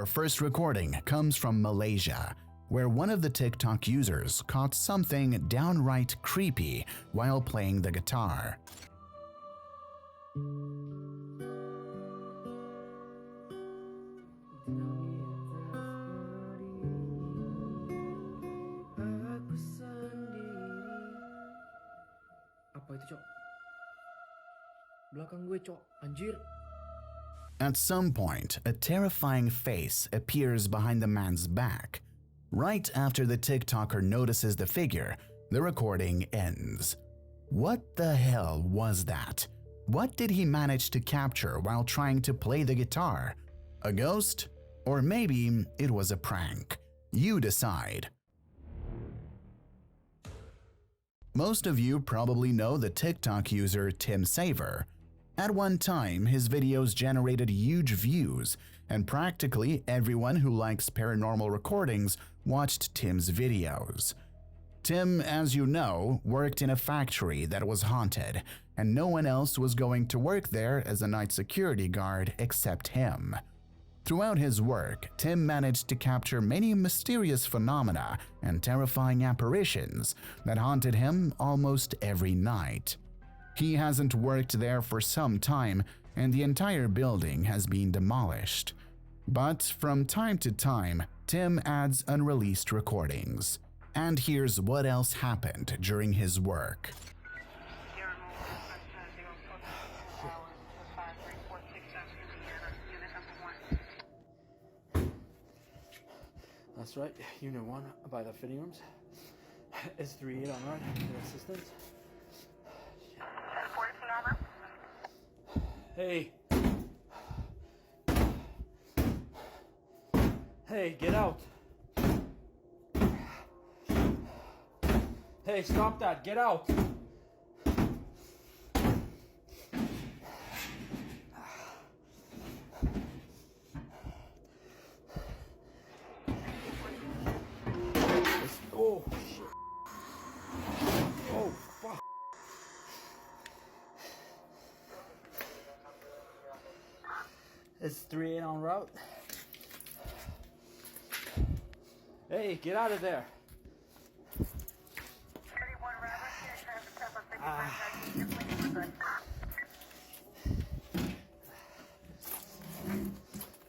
Our first recording comes from Malaysia, where one of the TikTok users caught something downright creepy while playing the guitar. Apa itu, Cok? Belakang gue, Cok. Anjir. At some point, a terrifying face appears behind the man's back. Right after the TikToker notices the figure, the recording ends. What the hell was that? What did he manage to capture while trying to play the guitar? A ghost? Or maybe it was a prank. You decide. Most of you probably know the TikTok user Tim Saver. At one time, his videos generated huge views, and practically everyone who likes paranormal recordings watched Tim's videos. Tim, as you know, worked in a factory that was haunted, and no one else was going to work there as a night security guard except him. Throughout his work, Tim managed to capture many mysterious phenomena and terrifying apparitions that haunted him almost every night. He hasn't worked there for some time, and the entire building has been demolished. But from time to time, Tim adds unreleased recordings. And here's what else happened during his work. That's right, Unit 1 by the fitting rooms. It's 3-8 on right, the assistants. Hey. Hey, get out. Hey, stop that, get out. Oh, shit. Oh, fuck. It's 3-8 en route. Hey, get out of there.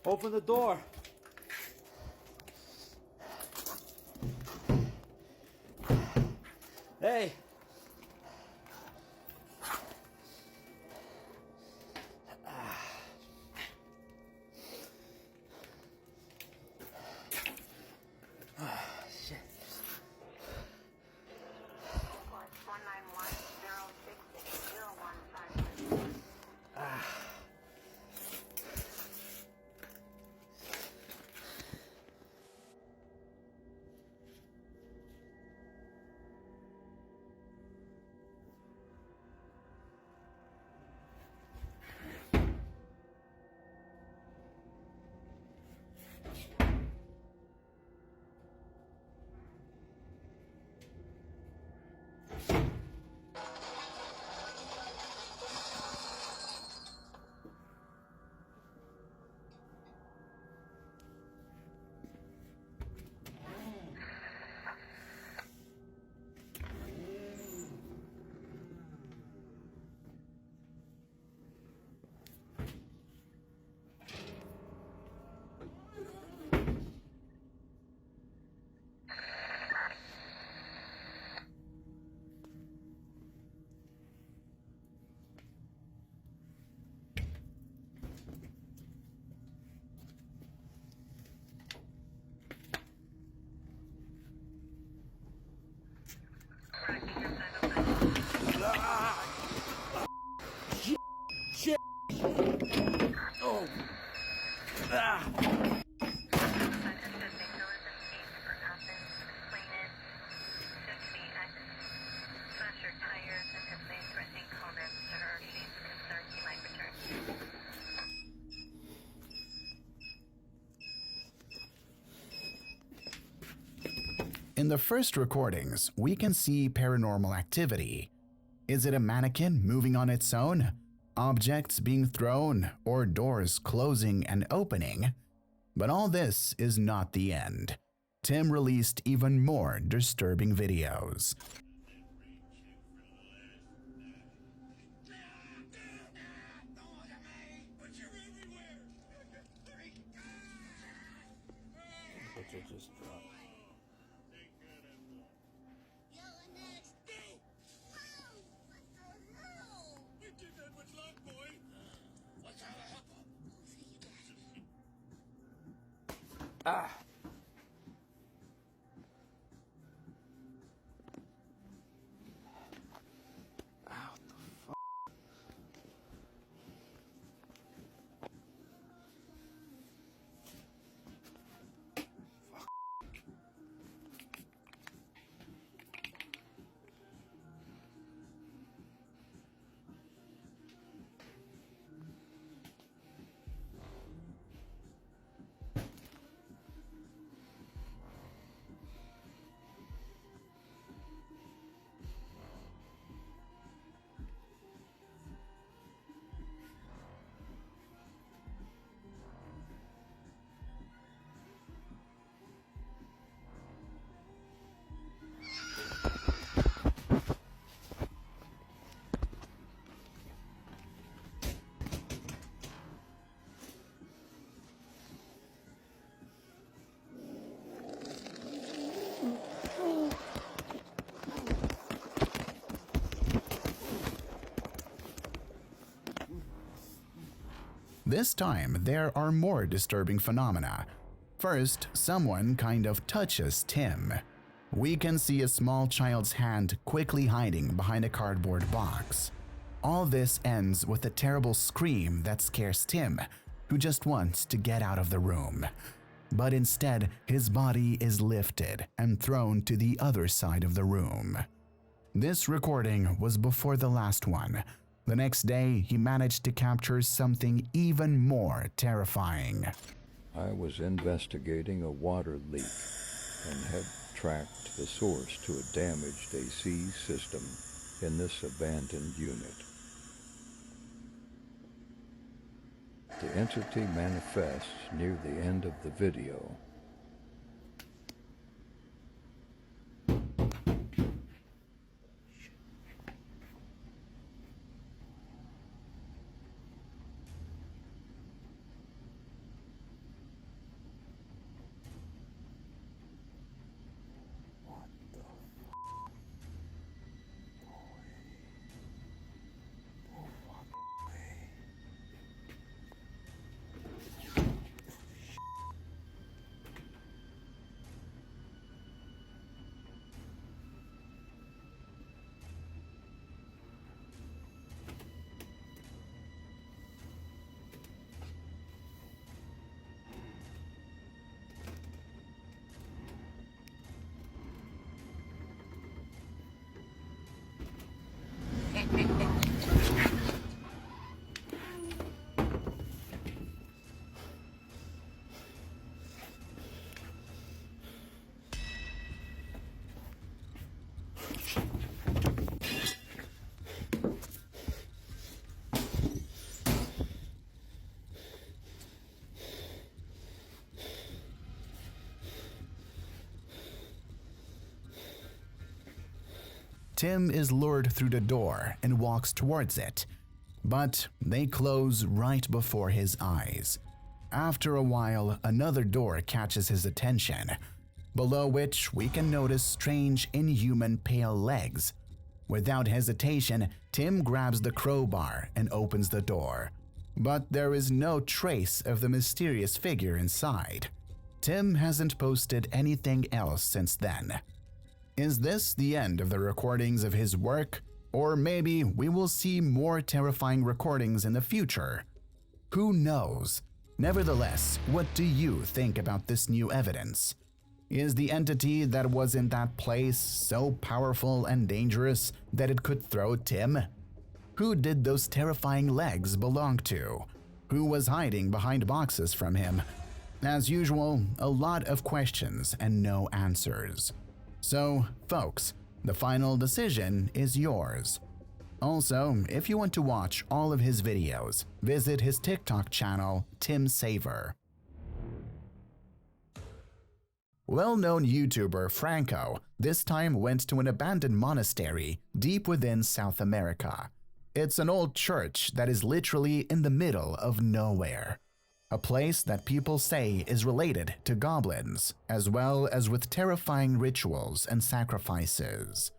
Open the door. Hey. Shit. Shit. Oh. Ah. In the first recordings, we can see paranormal activity. Is it a mannequin moving on its own? Objects being thrown or doors closing and opening? But all this is not the end. Tim released even more disturbing videos. Picture just dropped. Ah! Ow, the fuck? Fuck. This time, there are more disturbing phenomena. First, someone kind of touches Tim. We can see a small child's hand quickly hiding behind a cardboard box. All this ends with a terrible scream that scares Tim, who just wants to get out of the room. But instead, his body is lifted and thrown to the other side of the room. This recording was before the last one. The next day, he managed to capture something even more terrifying. I was investigating a water leak and had tracked the source to a damaged AC system in this abandoned unit. The entity manifests near the end of the video. Tim is lured through the door and walks towards it, but they close right before his eyes. After a while, another door catches his attention, below which we can notice strange inhuman pale legs. Without hesitation, Tim grabs the crowbar and opens the door, but there is no trace of the mysterious figure inside. Tim hasn't posted anything else since then. Is this the end of the recordings of his work? Or maybe we will see more terrifying recordings in the future? Who knows? Nevertheless, what do you think about this new evidence? Is the entity that was in that place so powerful and dangerous that it could throw Tim? Who did those terrifying legs belong to? Who was hiding behind boxes from him? As usual, a lot of questions and no answers. So, folks, the final decision is yours. Also, if you want to watch all of his videos, visit his TikTok channel, Tim Saver. Well-known YouTuber Franco this time went to an abandoned monastery deep within South America. It's an old church that is literally in the middle of nowhere. A place that people say is related to goblins, as well as with terrifying rituals and sacrifices.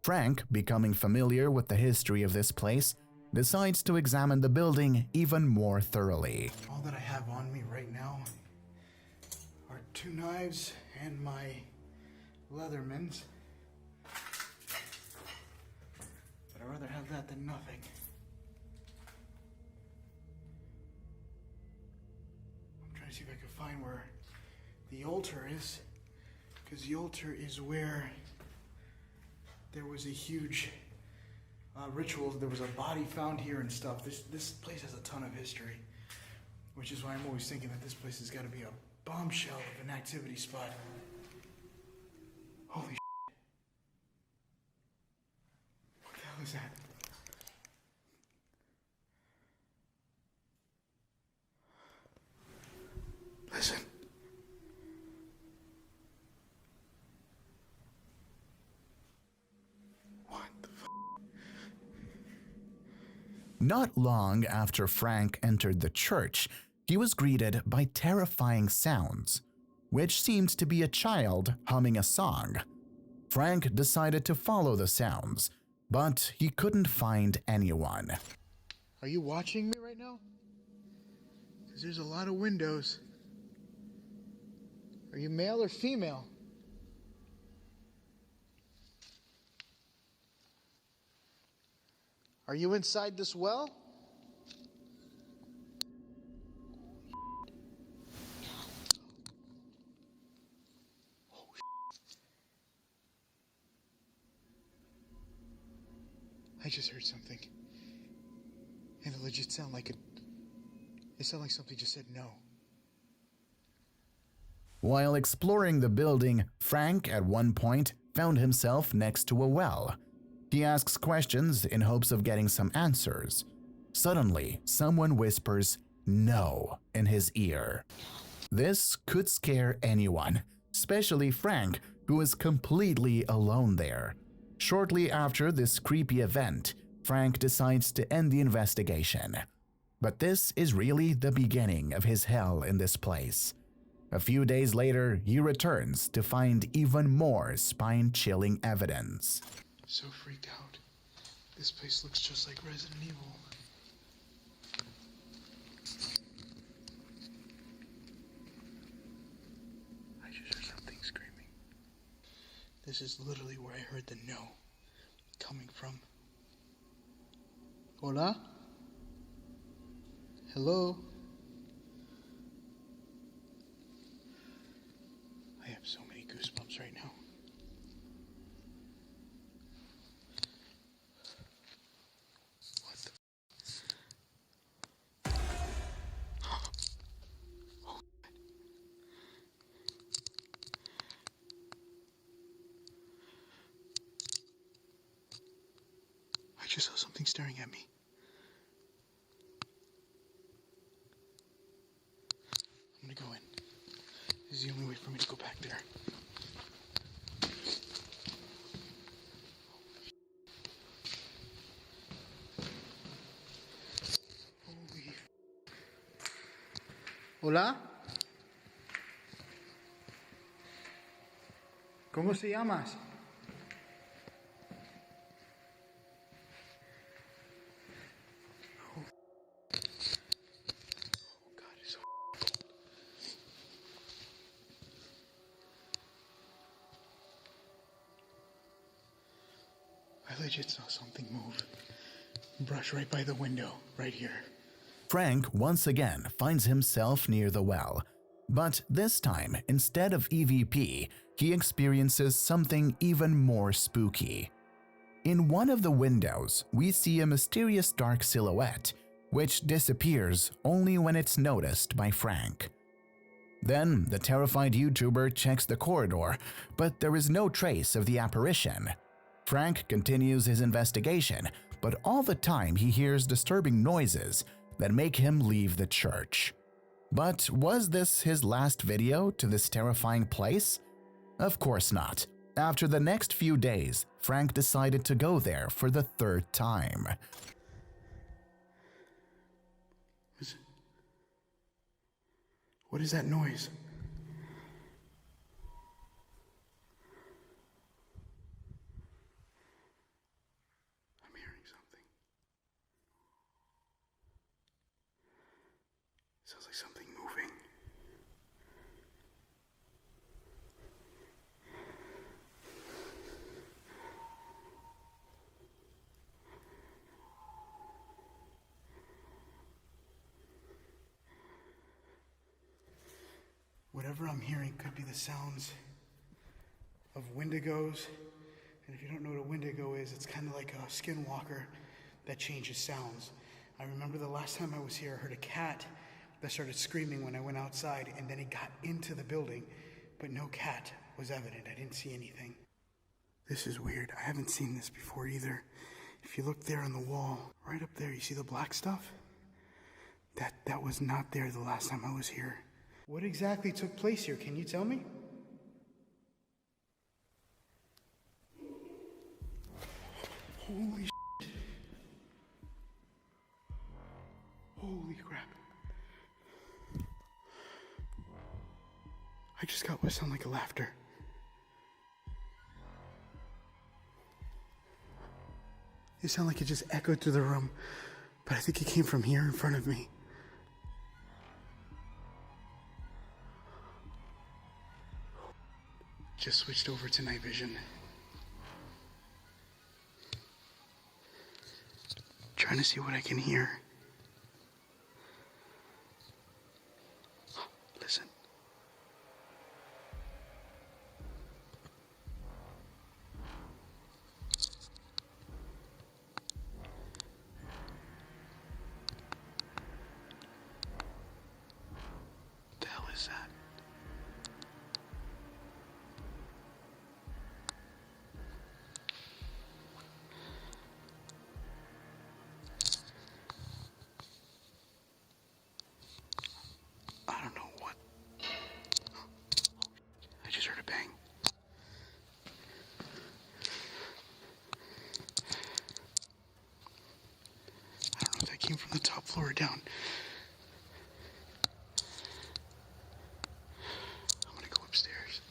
Frank, becoming familiar with the history of this place, decides to examine the building even more thoroughly. All that I have on me right now are 2 knives and my Leathermans. But I'd rather have that than nothing. I'm trying to see if I can find where the altar is, because the altar is where there was a huge ritual. There was a body found here and stuff. This place has a ton of history, which is why I'm always thinking that this place has got to be a bombshell of an activity spot. Holy shit. What the hell is that? Listen. What the f***? Not long after Frank entered the church, he was greeted by terrifying sounds, which seemed to be a child humming a song. Frank decided to follow the sounds, but he couldn't find anyone. Are you watching me right now? Because there's a lot of windows. Are you male or female? Are you inside this well? I just heard something. And it legit sounded like it sounded like something just said no. While exploring the building, Frank at one point found himself next to a well. He asks questions in hopes of getting some answers. Suddenly, someone whispers "no" in his ear. This could scare anyone, especially Frank, who is completely alone there. Shortly after this creepy event, Frank decides to end the investigation. But this is really the beginning of his hell in this place. A few days later, he returns to find even more spine-chilling evidence. So freaked out. This place looks just like Resident Evil. I just heard something screaming. This is literally where I heard the no coming from. Hola? Hello? I have so many goosebumps right now. What the? Oh, I just saw something staring at me. I'm gonna go in. This is the only way for me to go back there. Holy. Hola. ¿Cómo se llamas? Oh God, it's so cold. I legit saw something move. Brush right by the window, right here. Frank once again finds himself near the well, but this time, instead of EVP, he experiences something even more spooky. In one of the windows, we see a mysterious dark silhouette, which disappears only when it's noticed by Frank. Then, the terrified YouTuber checks the corridor, but there is no trace of the apparition. Frank continues his investigation, but all the time he hears disturbing noises that make him leave the church. But was this his last video to this terrifying place? Of course not. After the next few days, Frank decided to go there for the third time. What is that noise? I'm hearing something. Sounds like something moving. Whatever I'm hearing could be the sounds of wendigos. And if you don't know what a wendigo is, it's kind of like a skinwalker that changes sounds. I remember the last time I was here, I heard a cat that started screaming when I went outside, and then it got into the building, but no cat was evident. I didn't see anything. This is weird. I haven't seen this before either. If you look there on the wall, right up there, you see the black stuff? That was not there the last time I was here. What exactly took place here? Can you tell me? Holy shit. Holy crap. I just got what sounded like a laughter. It sounded like it just echoed through the room, but I think it came from here in front of me. Just switched over to night vision. Trying to see what I can hear. Listen. What the hell is that? I don't know what. I just heard a bang. I don't know if that came from the top floor or down. I'm gonna go upstairs.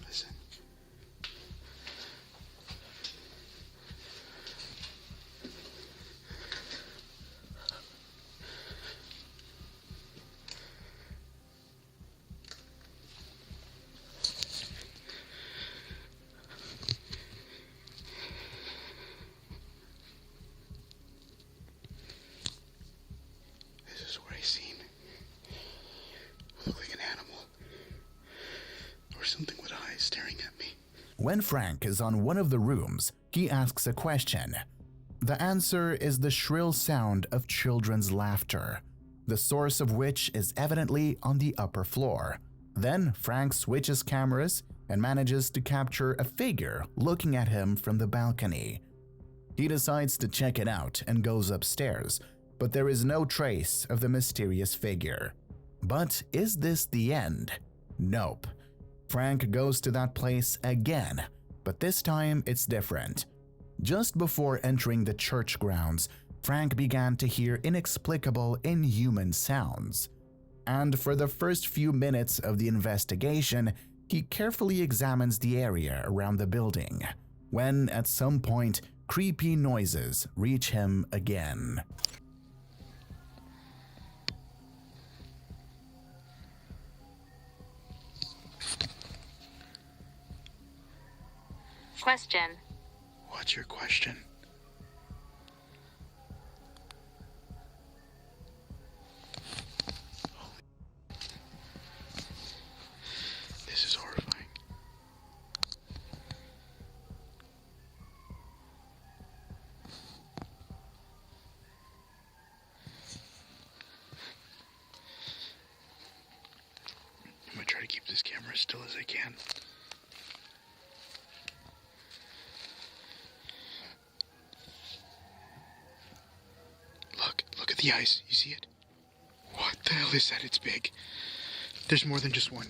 Listen. This is what I seen. It looked like an animal. Or something with eyes staring at me. When Frank is on one of the rooms, he asks a question. The answer is the shrill sound of children's laughter, the source of which is evidently on the upper floor. Then Frank switches cameras and manages to capture a figure looking at him from the balcony. He decides to check it out and goes upstairs, but there is no trace of the mysterious figure. But is this the end? Nope. Frank goes to that place again, but this time it's different. Just before entering the church grounds, Frank began to hear inexplicable inhuman sounds. And for the first few minutes of the investigation, he carefully examines the area around the building, when at some point, creepy noises reach him again. Question. What's your question? horrifying. I'm gonna try to keep this camera as still as I can. Look at the eyes. You see it? What the hell is that? It's big. There's more than just one.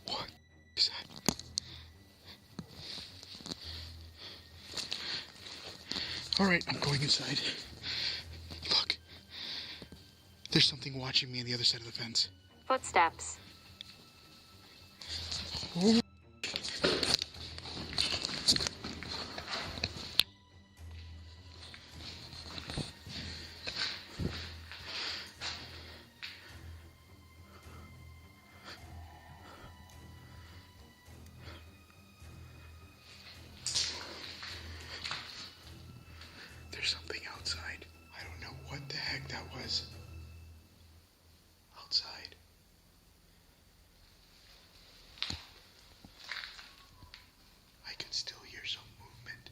What is that? Alright, I'm going inside. Look. There's something watching me on the other side of the fence. Footsteps. Oh. There's something outside. I don't know what the heck that was. Outside. I can still hear some movement.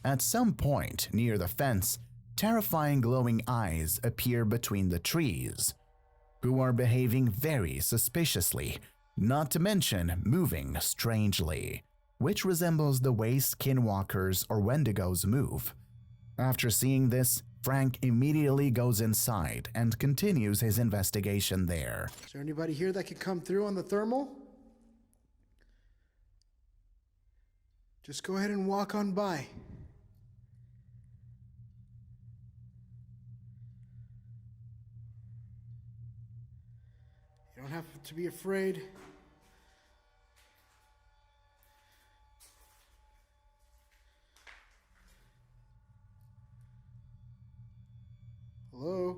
At some point near the fence, terrifying glowing eyes appear between the trees, who are behaving very suspiciously, not to mention moving strangely, which resembles the way skinwalkers or wendigos move. After seeing this, Frank immediately goes inside and continues his investigation there. Is there anybody here that could come through on the thermal? Just go ahead and walk on by. You don't have to be afraid. Hello?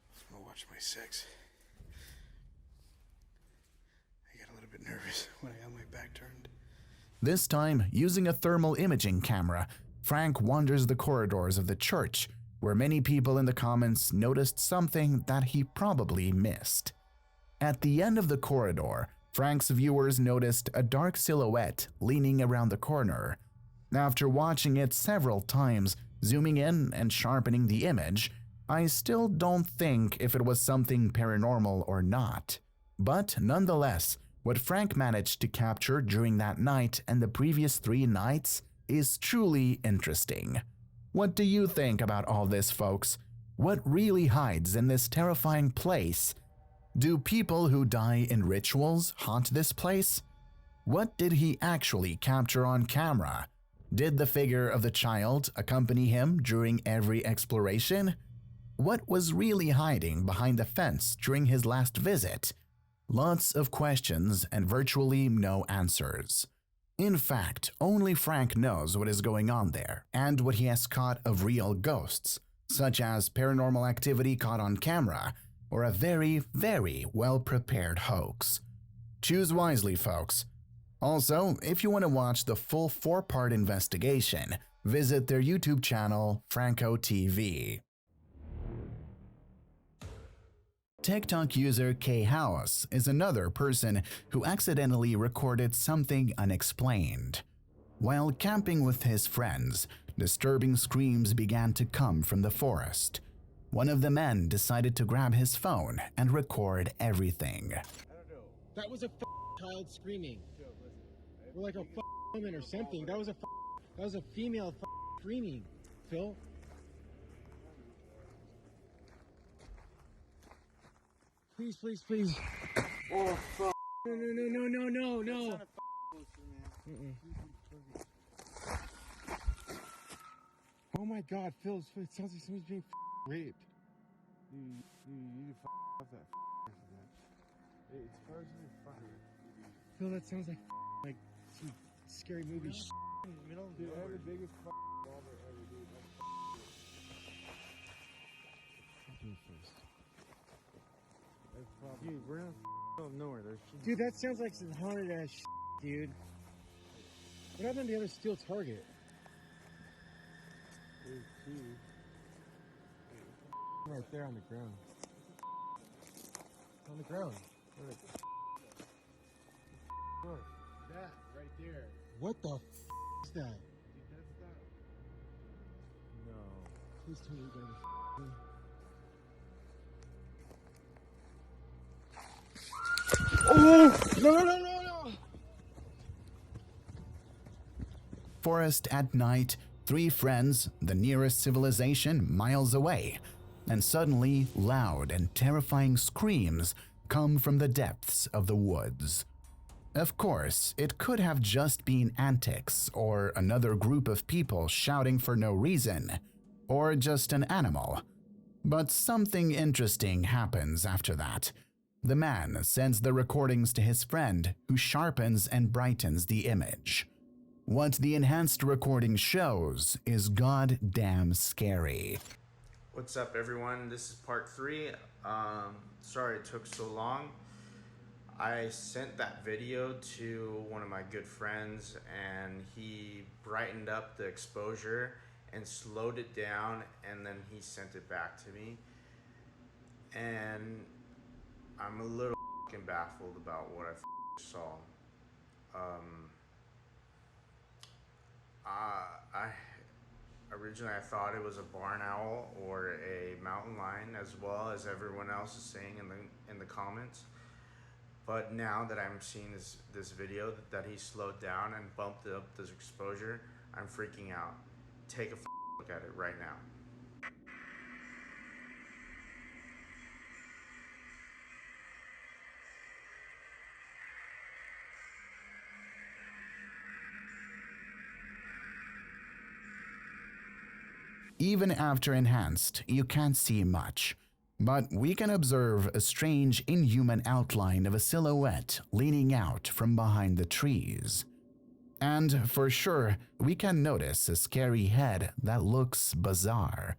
I'm gonna watch my sex. I got a little bit nervous when I got my back turned. This time, using a thermal imaging camera, Frank wanders the corridors of the church, where many people in the comments noticed something that he probably missed. At the end of the corridor, Frank's viewers noticed a dark silhouette leaning around the corner. After watching it several times, zooming in and sharpening the image, I still don't think if it was something paranormal or not. But nonetheless, what Frank managed to capture during that night and the previous 3 nights is truly interesting. What do you think about all this, folks? What really hides in this terrifying place? Do people who die in rituals haunt this place? What did he actually capture on camera? Did the figure of the child accompany him during every exploration? What was really hiding behind the fence during his last visit? Lots of questions and virtually no answers. In fact, only Frank knows what is going on there and what he has caught of real ghosts, such as paranormal activity caught on camera or a very, very well-prepared hoax. Choose wisely, folks. Also, if you want to watch the full 4-part investigation, visit their YouTube channel, Franco TV. TikTok user K House is another person who accidentally recorded something unexplained. While camping with his friends, disturbing screams began to come from the forest. One of the men decided to grab his phone and record everything. That was a child screaming. Or like a woman or something. That was a female screaming. Phil. Please, please, please. Oh, fuck. No. Oh my God, Phil, it sounds like someone's being raped. You need to off that. It's personally funny. Phil, that sounds like some scary movie shit. Dude, I have the biggest bobber ever, dude. I'll do it first. Dude, we're not going nowhere. Dude, that sounds like some haunted ass shit, dude. What happened to the other steel target? Right there on the ground. On the ground. That right there. What the is that? Dude, that's that. No. Please tell me you got Oh! No! Forest at night, three friends, the nearest civilization miles away, and suddenly loud and terrifying screams come from the depths of the woods. Of course, it could have just been antics or another group of people shouting for no reason, or just an animal. But something interesting happens after that. The man sends the recordings to his friend, who sharpens and brightens the image. What the enhanced recording shows is goddamn scary. What's up, everyone? This is part 3. Sorry it took so long. I sent that video to one of my good friends and he brightened up the exposure and slowed it down, and then he sent it back to me. And I'm a little baffled about what I saw. Originally I thought it was a barn owl or a mountain lion, as well as everyone else is saying in the comments. But now that I'm seeing this video that he slowed down and bumped up this exposure, I'm freaking out. Take a look at it right now. Even after enhanced, you can't see much, but we can observe a strange inhuman outline of a silhouette leaning out from behind the trees. And for sure, we can notice a scary head that looks bizarre.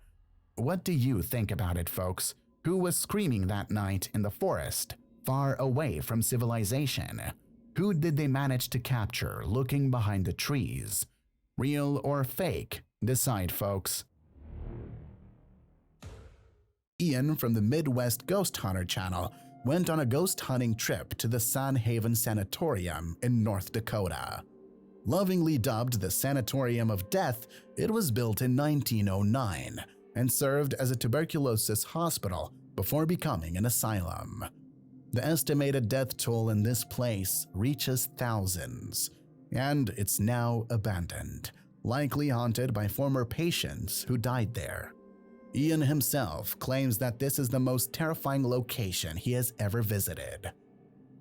What do you think about it, folks? Who was screaming that night in the forest, far away from civilization? Who did they manage to capture looking behind the trees? Real or fake? Decide, folks. Ian from the Midwest Ghost Hunter channel went on a ghost hunting trip to the Sun Haven Sanatorium in North Dakota. Lovingly dubbed the Sanatorium of Death, it was built in 1909 and served as a tuberculosis hospital before becoming an asylum. The estimated death toll in this place reaches thousands, and it's now abandoned, likely haunted by former patients who died there. Ian himself claims that this is the most terrifying location he has ever visited.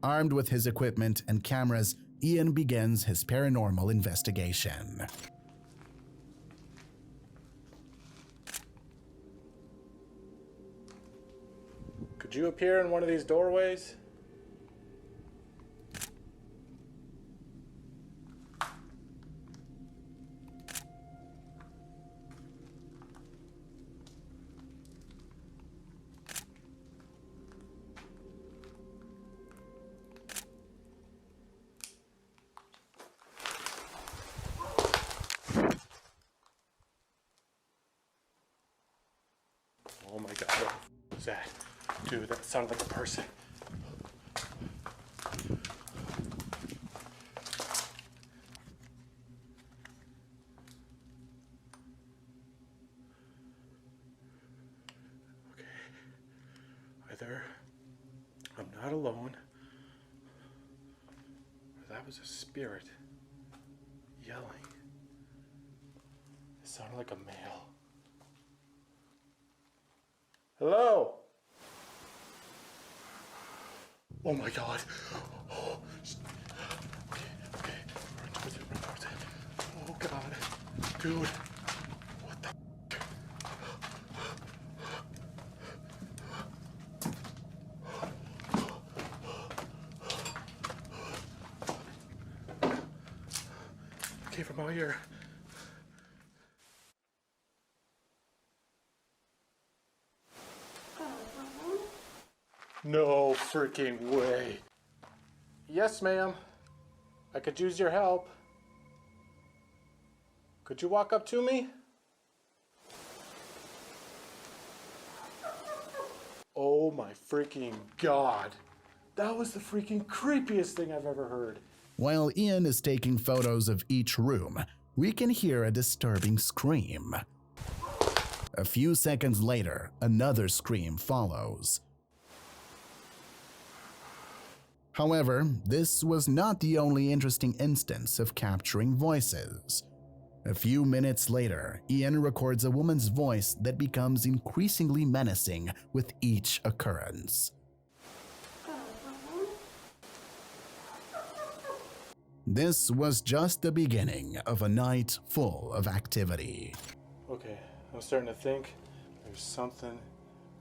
Armed with his equipment and cameras, Ian begins his paranormal investigation. Could you appear in one of these doorways? Oh my god, what the was that? Dude, that sounded like a person. Okay. Either I'm not alone, or that was a spirit yelling. It sounded like a male. Hello? Oh my god. Oh, okay. Run towards it. Oh god. Dude. What the Okay, from out here. No freaking way. Yes, ma'am. I could use your help. Could you walk up to me? Oh my freaking God. That was the freaking creepiest thing I've ever heard. While Ian is taking photos of each room, we can hear a disturbing scream. A few seconds later, another scream follows. However, this was not the only interesting instance of capturing voices. A few minutes later, Ian records a woman's voice that becomes increasingly menacing with each occurrence. This was just the beginning of a night full of activity. Okay, I'm starting to think there's something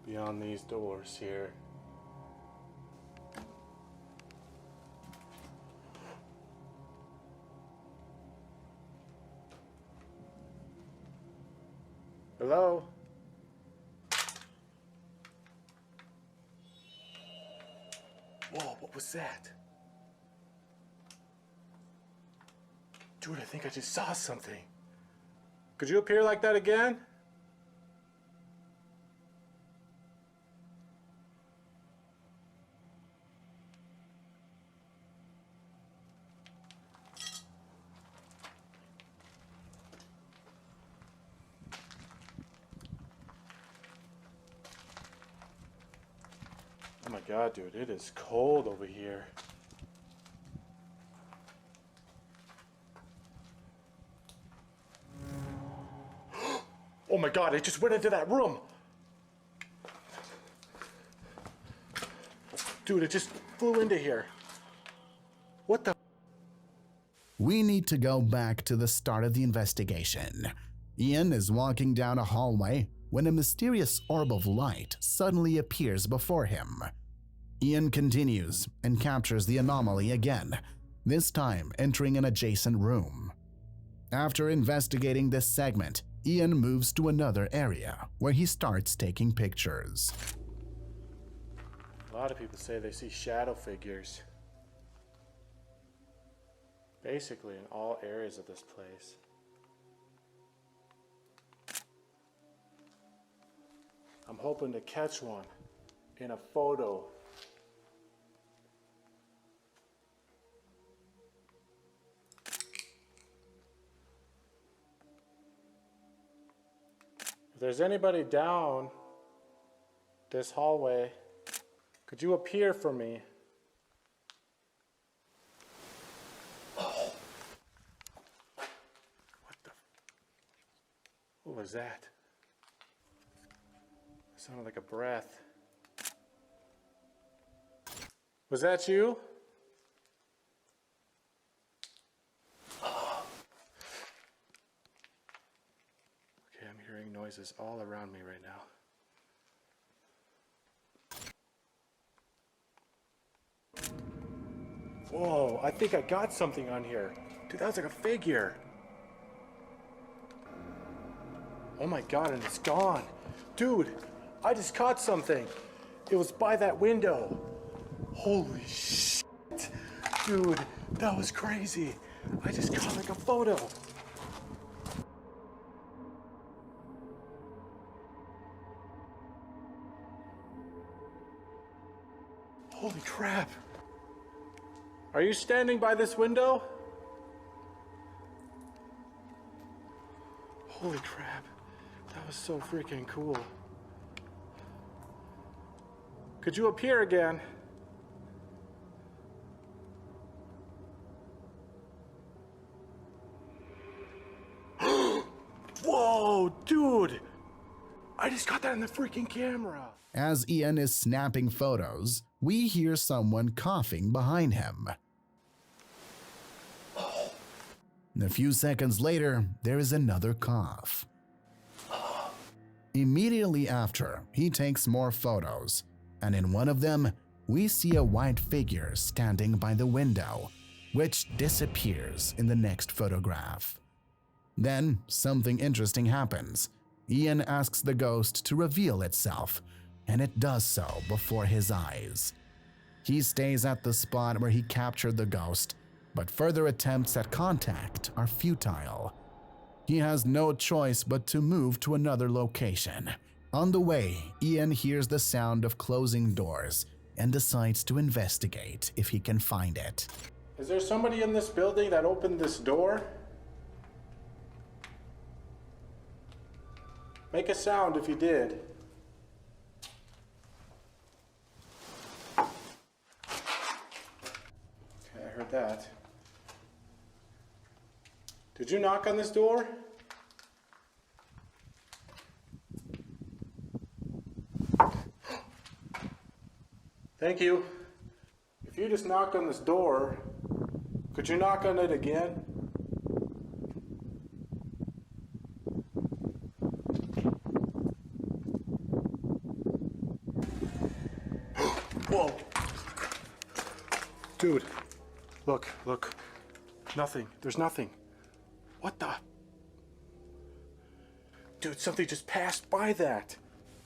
beyond these doors here. Hello? Whoa, what was that? Dude, I think I just saw something. Could you appear like that again? Oh my God, dude, it is cold over here. Oh my God, it just went into that room. Dude, it just flew into here. What the? We need to go back to the start of the investigation. Ian is walking down a hallway when a mysterious orb of light suddenly appears before him. Ian continues and captures the anomaly again, this time entering an adjacent room. After investigating this segment, Ian moves to another area where he starts taking pictures. A lot of people say they see shadow figures. Basically in all areas of this place. I'm hoping to catch one in a photo. If there's anybody down this hallway, could you appear for me? Oh. What was that? It sounded like a breath. Was that you? Okay, I'm hearing noises all around me right now. Whoa, I think I got something on here. Dude, that was like a figure. Oh my God, and it's gone. Dude, I just caught something. It was by that window. Holy shit. Dude, that was crazy. I just caught like a photo. Holy crap. Are you standing by this window? Holy crap. That was so freaking cool. Could you appear again? Whoa, dude! I just got that in the freaking camera. As Ian is snapping photos, we hear someone coughing behind him. A few seconds later, there is another cough. Immediately after, he takes more photos, and in one of them, we see a white figure standing by the window, which disappears in the next photograph. Then, something interesting happens. Ian asks the ghost to reveal itself, and it does so before his eyes. He stays at the spot where he captured the ghost, but further attempts at contact are futile. He has no choice but to move to another location. On the way, Ian hears the sound of closing doors and decides to investigate if he can find it. Is there somebody in this building that opened this door? Make a sound if you did. Okay, I heard that. Did you knock on this door? Thank you. If you just knocked on this door, could you knock on it again? Whoa. Dude, look. Nothing. There's nothing. What the? Dude, something just passed by that.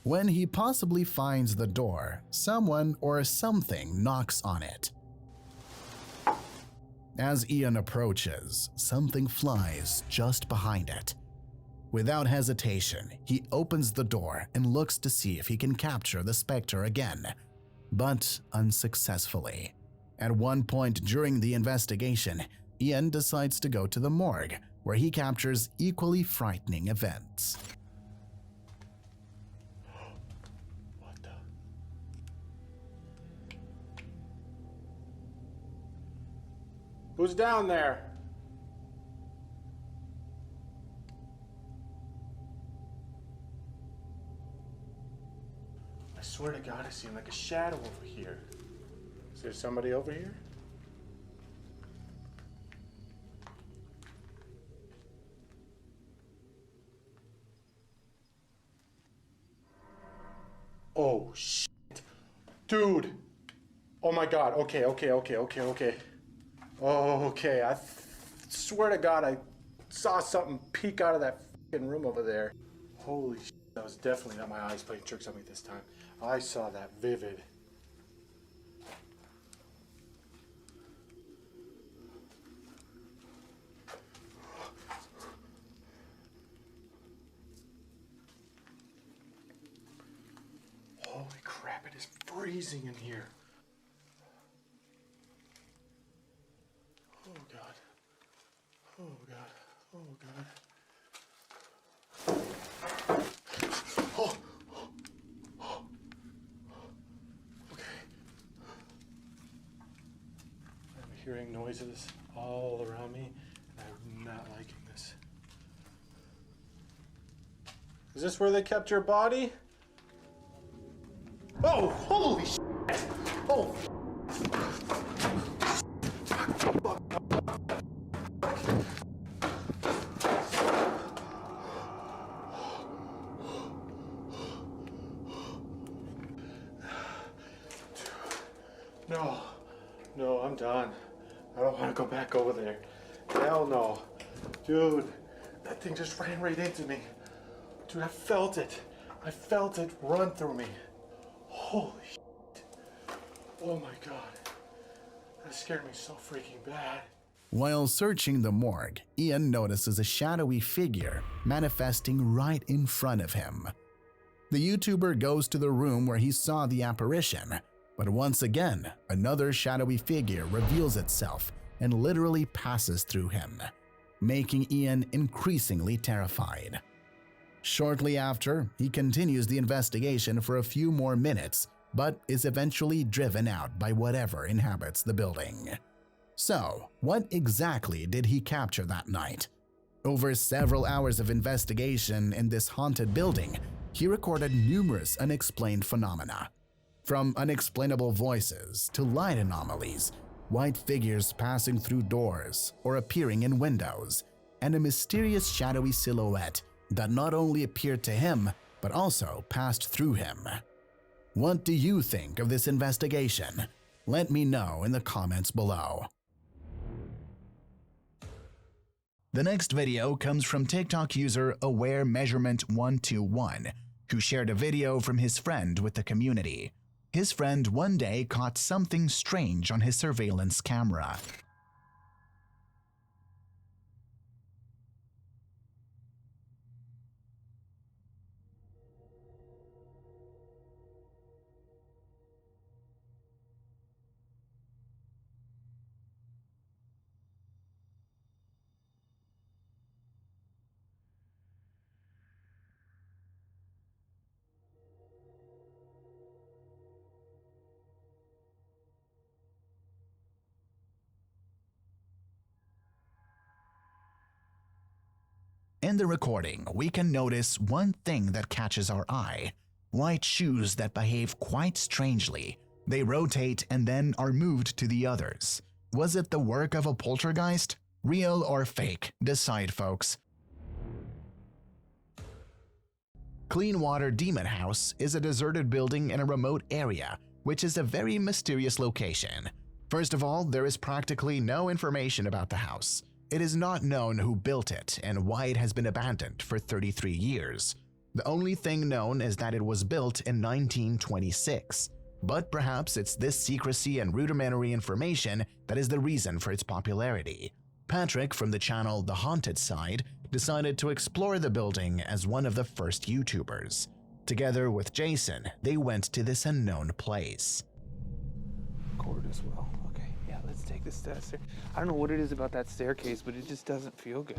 When he possibly finds the door, someone or something knocks on it. As Ian approaches, something flies just behind it. Without hesitation, he opens the door and looks to see if he can capture the specter again, but unsuccessfully. At one point during the investigation, Ian decides to go to the morgue, where he captures equally frightening events. What the? Who's down there? I swear to God, I see like a shadow over here. Is there somebody over here? Oh, shit. Dude. Oh my God. Okay. Oh, okay. I swear to God, I saw something peek out of that fucking room over there. Holy shit. That was definitely not my eyes playing tricks on me this time. I saw that vivid. Holy crap, it is freezing in here. Oh God. Oh God. Oh God. Oh. Okay. I'm hearing noises all around me, and I'm not liking this. Is this where they kept your body? Oh, holy shit! Oh! No, I'm done. I don't want to go back over there. Hell no. Dude, that thing just ran right into me. Dude, I felt it. I felt it run through me. Holy shit. Oh my God. That scared me so freaking bad. While searching the morgue, Ian notices a shadowy figure manifesting right in front of him. The YouTuber goes to the room where he saw the apparition, but once again, another shadowy figure reveals itself and literally passes through him, making Ian increasingly terrified. Shortly after, he continues the investigation for a few more minutes, but is eventually driven out by whatever inhabits the building. So, what exactly did he capture that night? Over several hours of investigation in this haunted building, he recorded numerous unexplained phenomena. From unexplainable voices to light anomalies, white figures passing through doors or appearing in windows, and a mysterious shadowy silhouette that not only appeared to him, but also passed through him. What do you think of this investigation? Let me know in the comments below. The next video comes from TikTok user AwareMeasurement121, who shared a video from his friend with the community. His friend one day caught something strange on his surveillance camera. In the recording, we can notice one thing that catches our eye: white shoes that behave quite strangely. They rotate and then are moved to the others. Was it the work of a poltergeist? Real or fake? Decide, folks. Cleanwater Demon House is a deserted building in a remote area, which is a very mysterious location. First of all, there is practically no information about the house. It is not known who built it and why it has been abandoned for 33 years. The only thing known is that it was built in 1926, but perhaps it's this secrecy and rudimentary information that is the reason for its popularity. Patrick from the channel The Haunted Side decided to explore the building as one of the first YouTubers. Together with Jason, they went to this unknown place. Cord as well. Okay, yeah, let's take this stairs. I don't know what it is about that staircase, but it just doesn't feel good.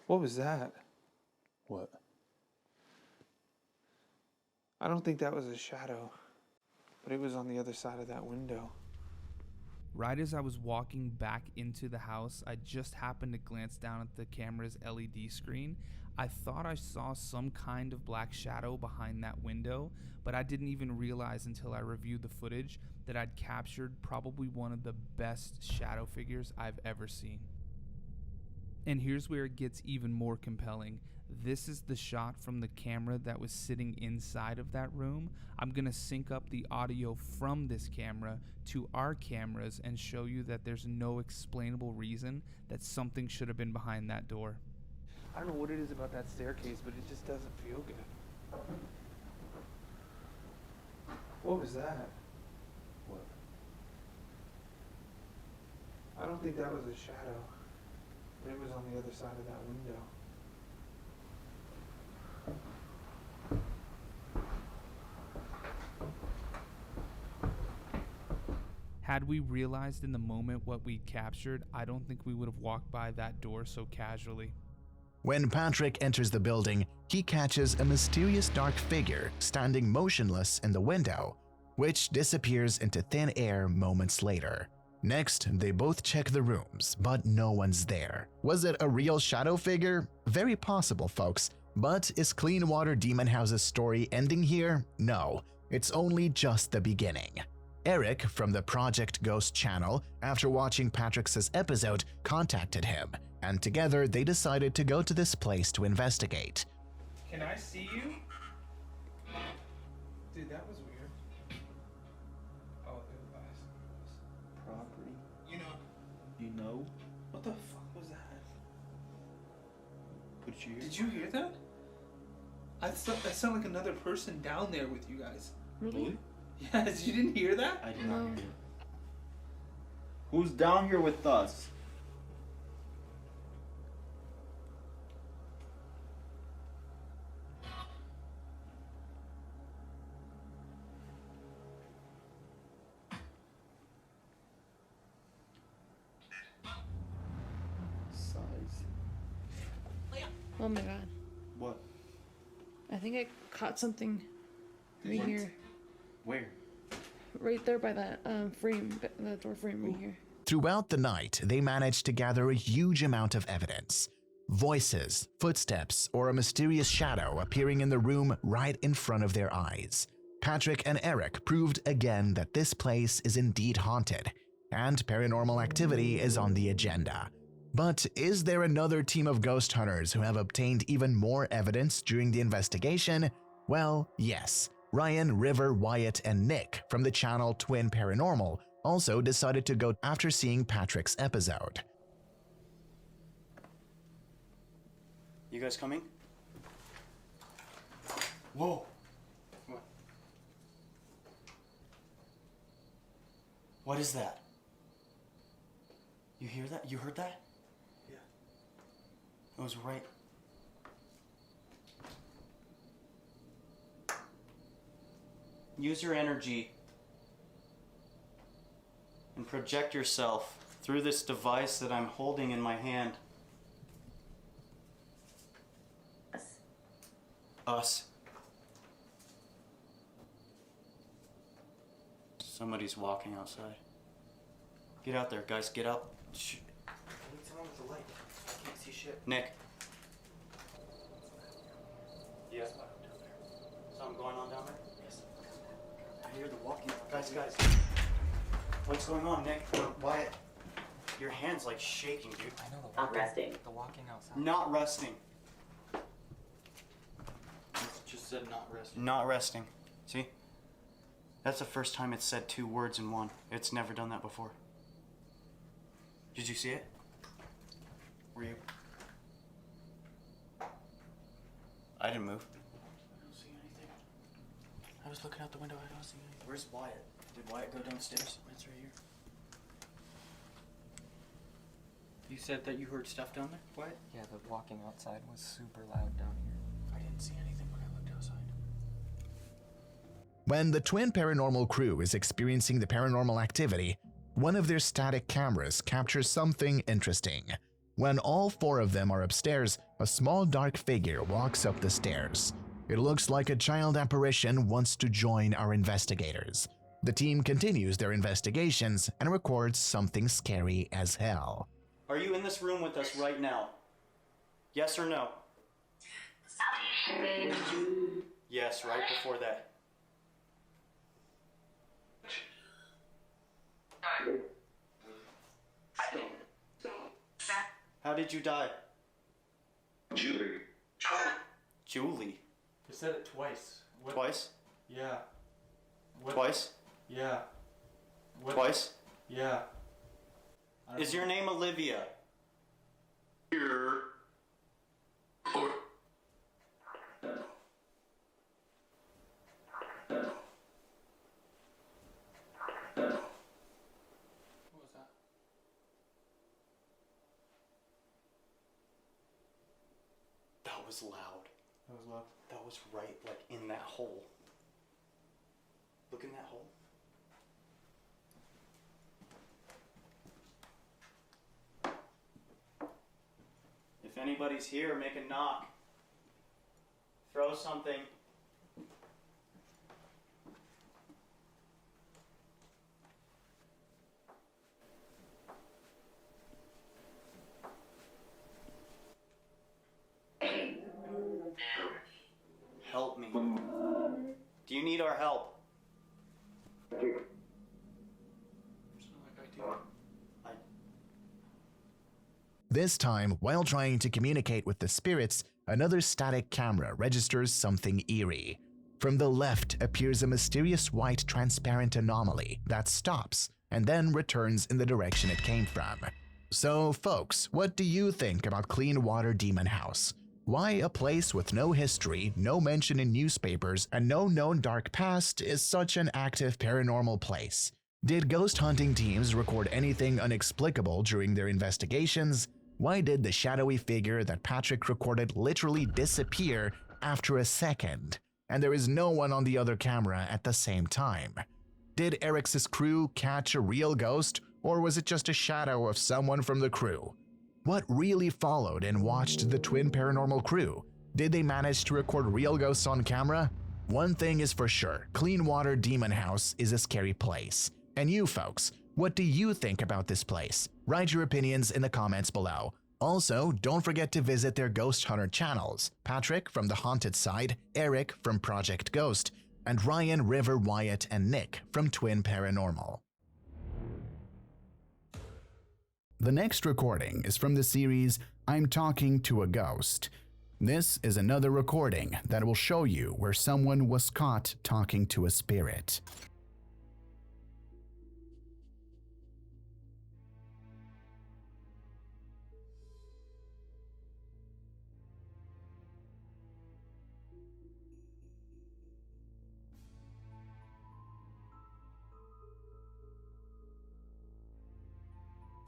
What was that? What? I don't think that was a shadow, but it was on the other side of that window. Right as I was walking back into the house, I just happened to glance down at the camera's LED screen. I thought I saw some kind of black shadow behind that window, but I didn't even realize until I reviewed the footage that I'd captured probably one of the best shadow figures I've ever seen. And here's where it gets even more compelling. This is the shot from the camera that was sitting inside of that room. I'm gonna sync up the audio from this camera to our cameras and show you that there's no explainable reason that something should have been behind that door. I don't know what it is about that staircase, but it just doesn't feel good. What was that? What? I don't think that was a shadow, but it was on the other side of that window. Had we realized in the moment what we'd captured, I don't think we would have walked by that door so casually. When Patrick enters the building, he catches a mysterious dark figure standing motionless in the window, which disappears into thin air moments later. Next, they both check the rooms, but no one's there. Was it a real shadow figure? Very possible, folks. But is Cleanwater Demon House's story ending here? No, it's only just the beginning. Eric from the Project Ghost channel, after watching Patrick's episode, contacted him, and together they decided to go to this place to investigate. Can I see you? Dude, that was weird. Oh, it was. Property? You know? What the fuck was that? What did you hear? Did you hear that? I sound like another person down there with you guys. Really? Yes, you didn't hear that? I did not hear it. Who's down here with us? Size. Oh my god. What? I think I caught something right here. Where? Right there by that frame, the door frame right here. Throughout the night, they managed to gather a huge amount of evidence. Voices, footsteps, or a mysterious shadow appearing in the room right in front of their eyes. Patrick and Eric proved again that this place is indeed haunted, and paranormal activity is on the agenda. But is there another team of ghost hunters who have obtained even more evidence during the investigation? Well, yes. Ryan, River, Wyatt, and Nick from the channel Twin Paranormal also decided to go after seeing Patrick's episode. You guys coming? Whoa. What? What is that? You hear that? You heard that? Yeah. It was right. Use your energy and project yourself through this device that I'm holding in my hand. Us. Somebody's walking outside. Get out there, guys, get out. Shh. What's wrong with the light? I can't see shit. Nick. Yeah. Something going on down there? Yes. I hear the walking. Guys. What's going on, Nick? Wyatt. Your hand's like shaking, dude. I know the walking. Not resting. The walking outside. Not resting. It just said not resting. Not resting. See? That's the first time it's said 2 words in one. It's never done that before. Did you see it? Were you? I didn't move. I don't see anything. I was looking out the window. I don't see anything. Where's Wyatt? Did Wyatt go downstairs? It's right here. You said that you heard stuff down there? Wyatt? Yeah, the walking outside was super loud down here. I didn't see anything when I looked outside. When the Twin Paranormal crew is experiencing the paranormal activity, one of their static cameras captures something interesting. When all 4 of them are upstairs, a small dark figure walks up the stairs. It looks like a child apparition wants to join our investigators. The team continues their investigations and records something scary as hell. Are you in this room with us right now? Yes or no? Yes, right before that. How did you die? Julie. Julie? You said it twice. What? Twice? Yeah. What? Twice? Yeah. What? Twice? Yeah. Is your name Olivia? Here. Or. What was that? That was loud. That was loud. That was right, like, in that hole. Look in that hole. If anybody's here, make a knock. Throw something. Help me. Do you need our help? It's not like I do. This time, while trying to communicate with the spirits, another static camera registers something eerie. From the left appears a mysterious white transparent anomaly that stops and then returns in the direction it came from. So folks, what do you think about Clean Water Demon House? Why a place with no history, no mention in newspapers, and no known dark past is such an active paranormal place? Did ghost hunting teams record anything inexplicable during their investigations? Why did the shadowy figure that Patrick recorded literally disappear after a second, and there is no one on the other camera at the same time? Did Eric's crew catch a real ghost, or was it just a shadow of someone from the crew? What really followed and watched the Twin Paranormal crew? Did they manage to record real ghosts on camera? One thing is for sure, Clean Water Demon House is a scary place. And you folks, what do you think about this place? Write your opinions in the comments below. Also, don't forget to visit their Ghost Hunter channels, Patrick from The Haunted Side, Eric from Project Ghost, and Ryan, River, Wyatt, and Nick from Twin Paranormal. The next recording is from the series I'm Talking to a Ghost. This is another recording that will show you where someone was caught talking to a spirit.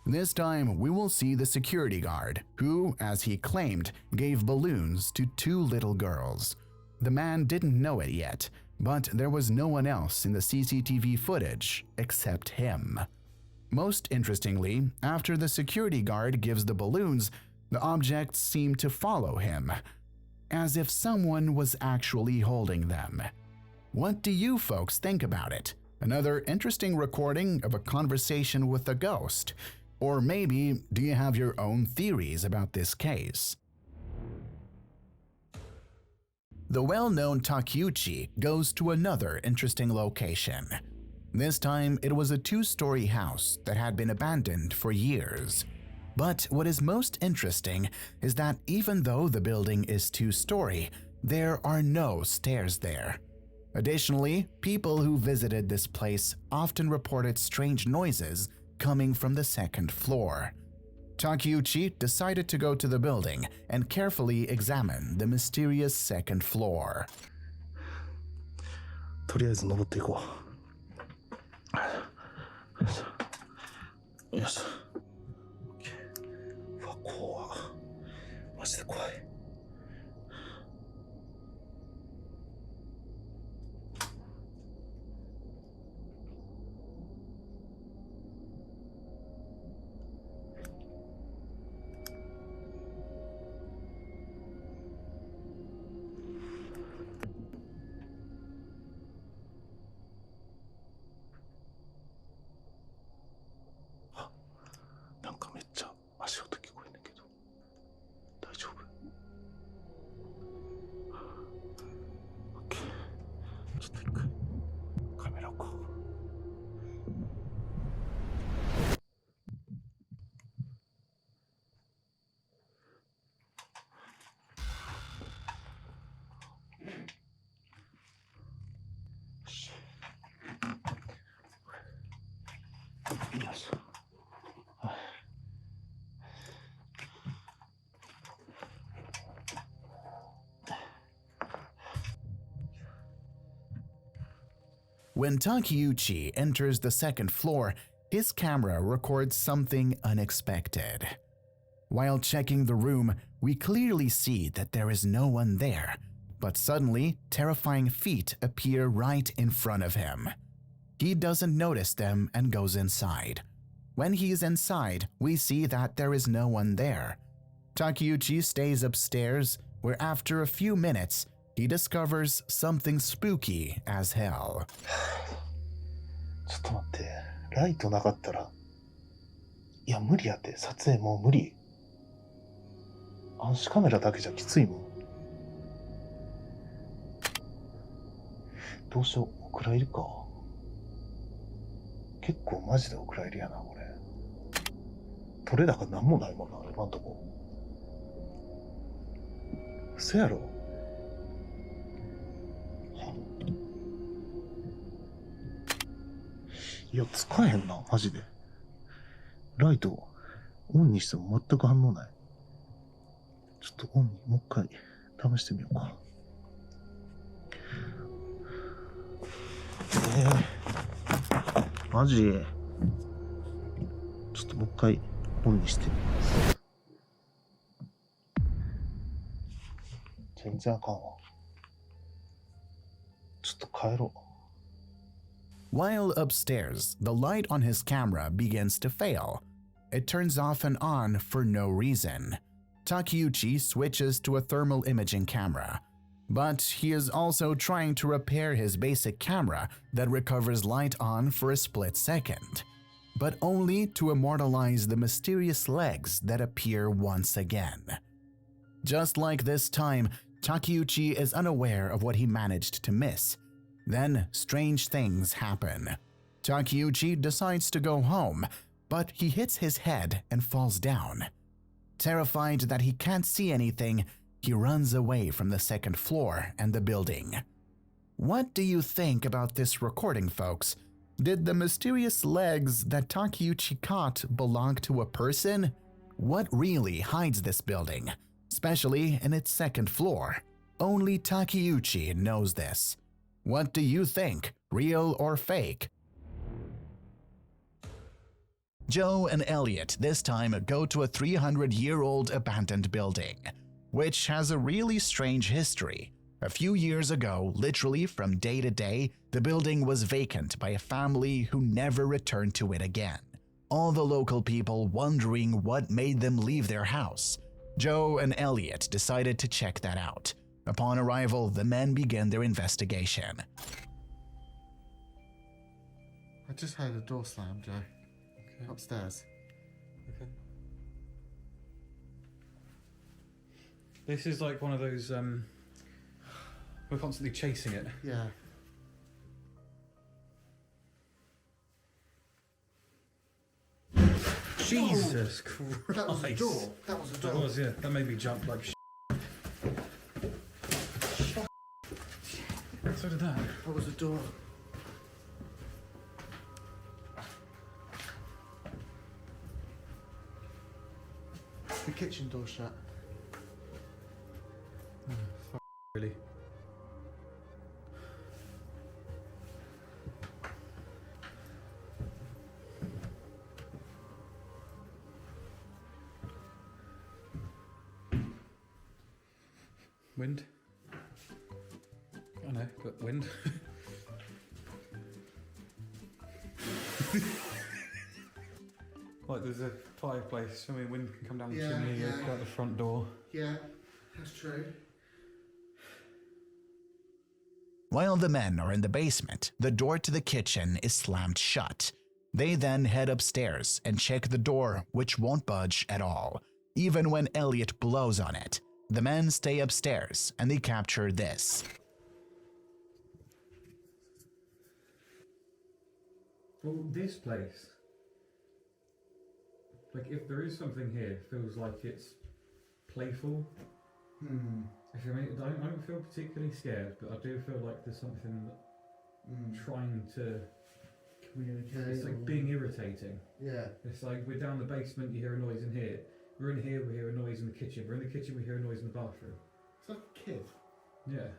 This time, we will see the security guard, who, as he claimed, gave balloons to 2 little girls. The man didn't know it yet, but there was no one else in the CCTV footage except him. Most interestingly, after the security guard gives the balloons, the objects seem to follow him, as if someone was actually holding them. What do you folks think about it? Another interesting recording of a conversation with a ghost? Or maybe, do you have your own theories about this case? The well-known Takeuchi goes to another interesting location. This time, it was a 2-story house that had been abandoned for years. But what is most interesting is that even though the building is 2-story, there are no stairs there. Additionally, people who visited this place often reported strange noises coming from the 2nd floor. Takeuchi decided to go to the building and carefully examine the mysterious 2nd floor. とりあえず登っていこう。よし。うわ、怖っ。マジで怖い。なんかめっちゃ足音聞こえんだけど大丈夫？ OK ちょっと一回カメラ置こう。よし。When Takeuchi enters the 2nd floor, his camera records something unexpected. While checking the room, we clearly see that there is no one there, but suddenly, terrifying feet appear right in front of him. He doesn't notice them and goes inside. When he's inside, we see that there is no one there. Takeuchi stays upstairs, where after a few minutes, he discovers something spooky as hell. ちょっと待って、ライトなかったら、いや無理やって、撮影もう無理。暗視カメラだけじゃきついもん。どうしよう、お蔵入りか。結構マジでお蔵入りやな、これ。撮れ高なんもないもんな、今んとこ。嘘やろ。いや、使えへんな、マジで。ライト、オンにしても全く反応ない。ちょっとオンにもう一回試してみようか。マジちょっともう一回オンにしてみます。全然あかんわ。ちょっと帰ろう。While upstairs, the light on his camera begins to fail. It turns off and on for no reason. Takeuchi switches to a thermal imaging camera, but he is also trying to repair his basic camera that recovers light on for a split second, but only to immortalize the mysterious legs that appear once again. Just like this time, Takeuchi is unaware of what he managed to miss. Then, strange things happen. Takeuchi decides to go home, but he hits his head and falls down. Terrified that he can't see anything, he runs away from the 2nd floor and the building. What do you think about this recording, folks? Did the mysterious legs that Takeuchi caught belong to a person? What really hides this building, especially in its 2nd floor? Only Takeuchi knows this. What do you think, real or fake? Joe and Elliot this time go to a 300-year-old abandoned building, which has a really strange history. A few years ago, literally from day to day, the building was vacant by a family who never returned to it again. All the local people wondering what made them leave their house. Joe and Elliot decided to check that out. Upon arrival, the men began their investigation. I just heard a door slam, Joe. Okay. Upstairs. Okay. This is like one of those, we're constantly chasing it. Yeah. Jesus Christ. That was a door. That was a door. That was, yeah. That made me jump like So did that. That was a door. The kitchen door shut. Really. Wind. I know, but wind. Like there's a fireplace, I mean wind can come down the chimney, out the front door. Yeah, that's true. While the men are in the basement, the door to the kitchen is slammed shut. They then head upstairs and check the door, which won't budge at all, even when Elliot blows on it. The men stay upstairs and they capture this. Well, this place, like if there is something here, it feels like it's playful. If I mean, I don't feel particularly scared, but I do feel like there's something trying to communicate. It's like being irritating. Yeah. It's like we're down the basement, you hear a noise in here. We're in here, we hear a noise in the kitchen. We're in the kitchen, we hear a noise in the bathroom. It's like a kid. Yeah.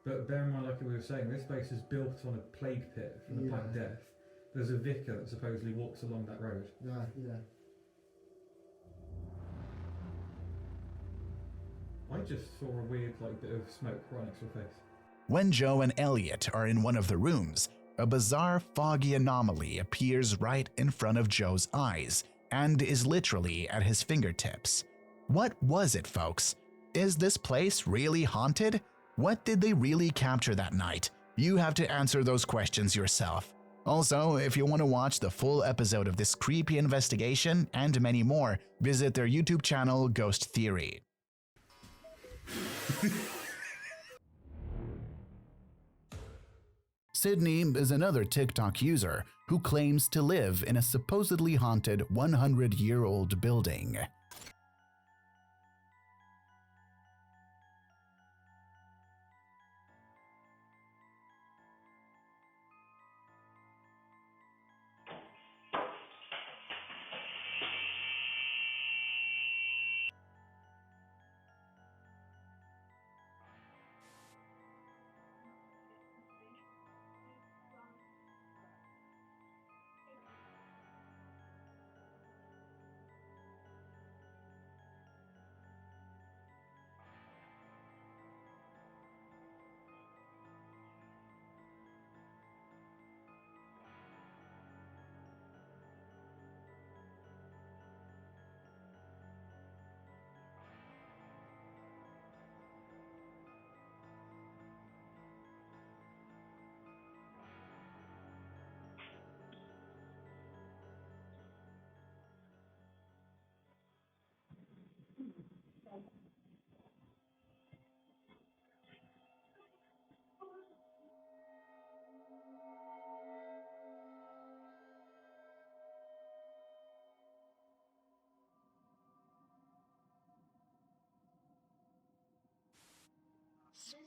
But bear in mind, like we were saying, this place is built on a plague pit from the Black Death. There's a vicar that supposedly walks along that road. Yeah. I just saw a weird bit of smoke right next to her face. When Joe and Elliot are in one of the rooms, a bizarre foggy anomaly appears right in front of Joe's eyes and is literally at his fingertips. What was it, folks? Is this place really haunted? What did they really capture that night? You have to answer those questions yourself. Also, if you want to watch the full episode of this creepy investigation and many more, visit their YouTube channel, Ghost Theory. Sydney is another TikTok user who claims to live in a supposedly haunted 100-year-old building.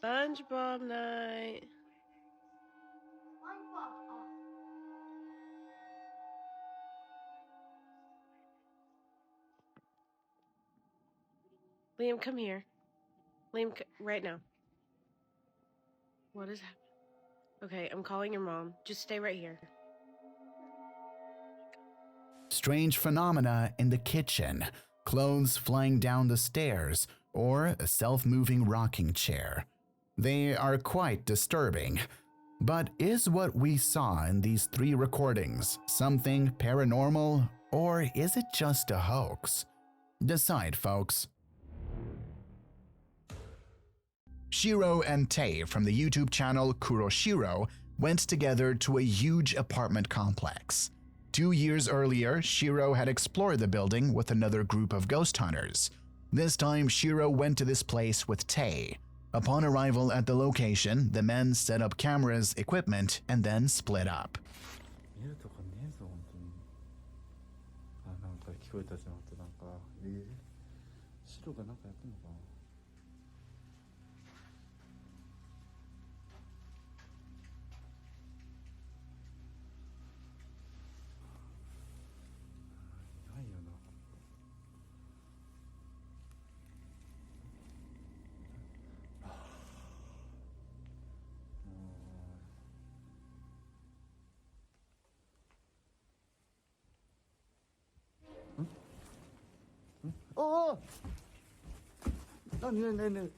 SpongeBob night. Liam, come here. Liam, right now. What is happening? Okay, I'm calling your mom. Just stay right here. strange phenomena in the kitchen, clothes flying down the stairs, or a self-moving rocking chair. They are quite disturbing. But is what we saw in these 3 recordings something paranormal, or is it just a hoax? Decide, folks. Shiro and Tae from the YouTube channel Kuroshiro went together to a huge apartment complex. 2 years earlier, Shiro had explored the building with another group of ghost hunters. This time, Shiro went to this place with Tae. Upon arrival at the location, the men set up cameras, equipment, and then split up. 어! 네네네.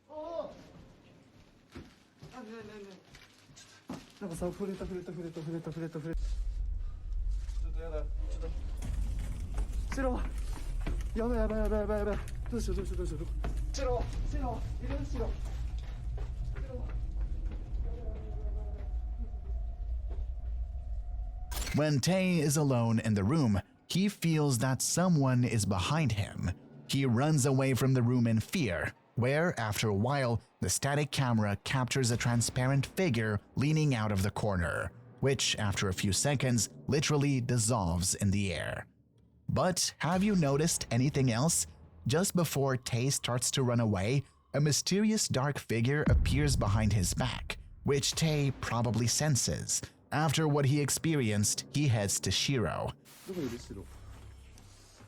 어! 네네네. なんかさ、触れた。ちょっとやだ。シロ。やばい。どうしよう。シロ。いるシロ。When Tae is alone in the room, he feels that someone is behind him. He runs away from the room in fear, where, after a while, the static camera captures a transparent figure leaning out of the corner, which, after a few seconds, literally dissolves in the air. But have you noticed anything else? Just before Tae starts to run away, a mysterious dark figure appears behind his back, which Tae probably senses. After what he experienced, he heads to Shiro. どこいるシロ。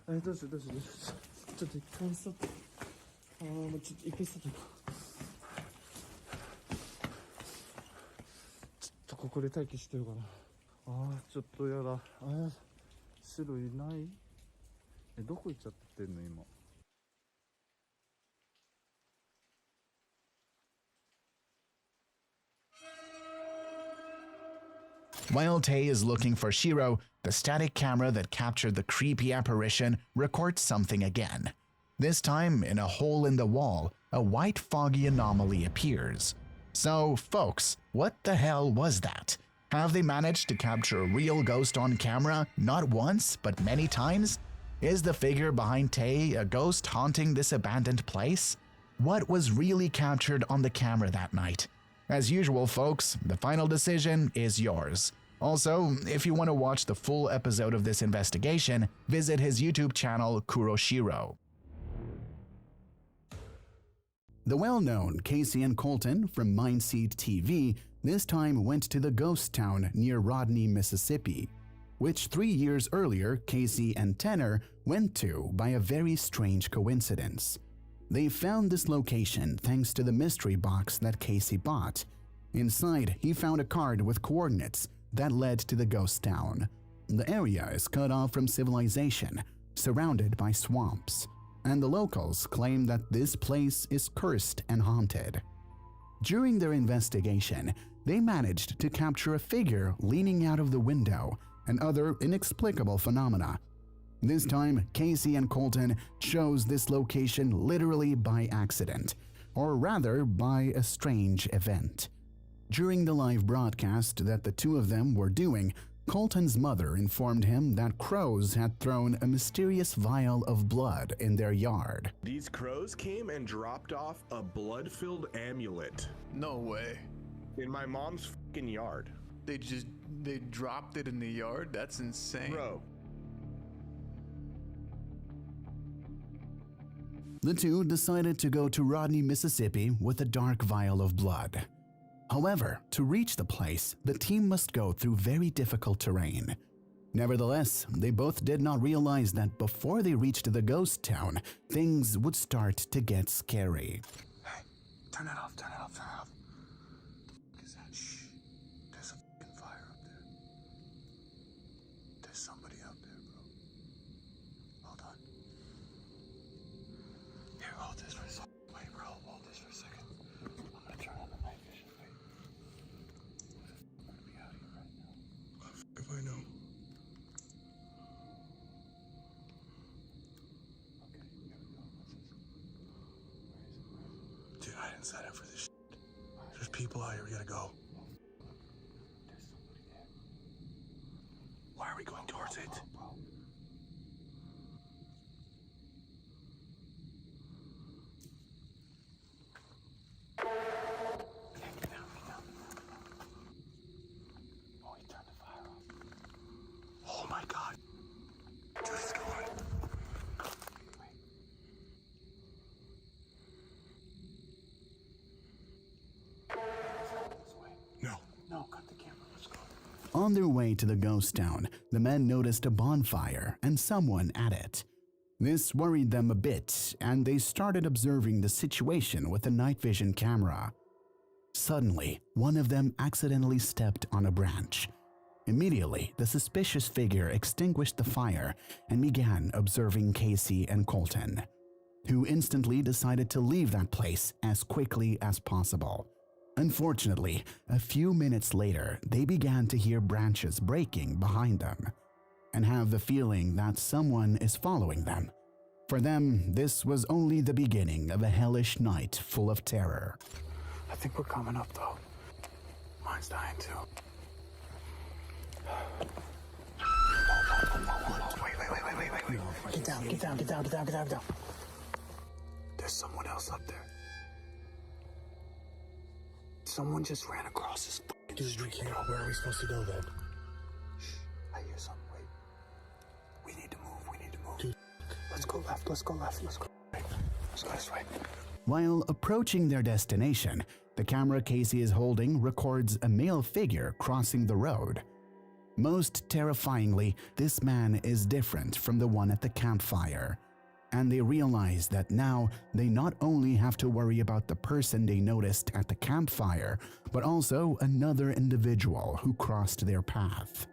どうしよう。ちょっと一回ストップ。もうちょっと一回ストップ。ちょっとここで待機してるかな。ちょっとやだ。シロいない？どこ行っちゃってんの今。While Tae is looking for Shiro, the static camera that captured the creepy apparition records something again. This time, in a hole in the wall, a white foggy anomaly appears. So, folks, what the hell was that? Have they managed to capture a real ghost on camera, not once, but many times? Is the figure behind Tae a ghost haunting this abandoned place? What was really captured on the camera that night? As usual, folks, the final decision is yours. Also, if you want to watch the full episode of this investigation, visit his YouTube channel Kuroshiro. The well-known Casey and Colton from Mindseed TV this time went to the ghost town near Rodney, Mississippi, which 3 years earlier Casey and Tanner went to by a very strange coincidence. They found this location thanks to the mystery box that Casey bought. Inside, he found a card with coordinates that led to the ghost town. The area is cut off from civilization, surrounded by swamps, and the locals claim that this place is cursed and haunted. During their investigation, they managed to capture a figure leaning out of the window and other inexplicable phenomena. This time, Casey and Colton chose this location literally by accident, or rather by a strange event. During the live broadcast that the two of them were doing, Colton's mother informed him that crows had thrown a mysterious vial of blood in their yard. These crows came and dropped off a blood-filled amulet. No way. In my mom's fucking yard. They dropped it in the yard? That's insane. Bro. The two decided to go to Rodney, Mississippi with a dark vial of blood. However, to reach the place, the team must go through very difficult terrain. Nevertheless, they both did not realize that before they reached the ghost town, things would start to get scary. Hey, turn it off. What is that? Shh. There's a fucking fire up there. can't sign up for this shit. There's people out here, we gotta go. Why are we going towards it? Oh my god. Dude, it's going. No, cut the camera. Let's go. On their way to the ghost town, the men noticed a bonfire and someone at it. This worried them a bit, and they started observing the situation with a night vision camera. Suddenly, one of them accidentally stepped on a branch. Immediately, the suspicious figure extinguished the fire and began observing Casey and Colton, who instantly decided to leave that place as quickly as possible. Unfortunately, a few minutes later, they began to hear branches breaking behind them and have the feeling that someone is following them. For them, this was only the beginning of a hellish night full of terror. I think we're coming up, though. Mine's dying, too. Wait. Get down. There's someone else up there. Someone just ran across this fucking street. Where are we supposed to go then? Shh, I hear something. Wait. We need to move. Dude, let's go left. Let's go this way. While approaching their destination, the camera Casey is holding records a male figure crossing the road. Most terrifyingly, this man is different from the one at the campfire, and they realize that now they not only have to worry about the person they noticed at the campfire, but also another individual who crossed their path.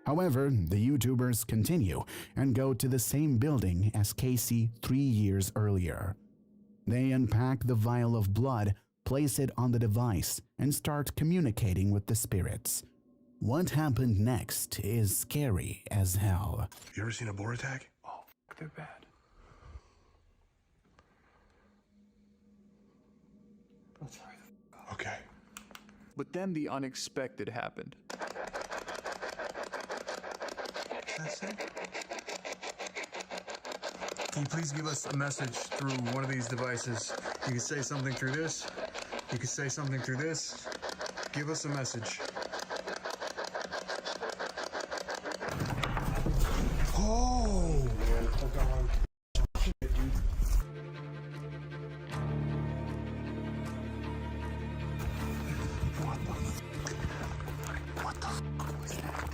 However, the YouTubers continue and go to the same building as Casey 3 years earlier. They unpack the vial of blood, place it on the device, and start communicating with the spirits. What happened next is scary as hell. You ever seen a boar attack? Oh, they're bad. Let's hurry the f. Okay. But then the unexpected happened. That's it. Can you please give us a message through one of these devices? You can say something through this. You can say something through this. Give us a message. Oh! Man, hold on. Shit, dude. What the f was that?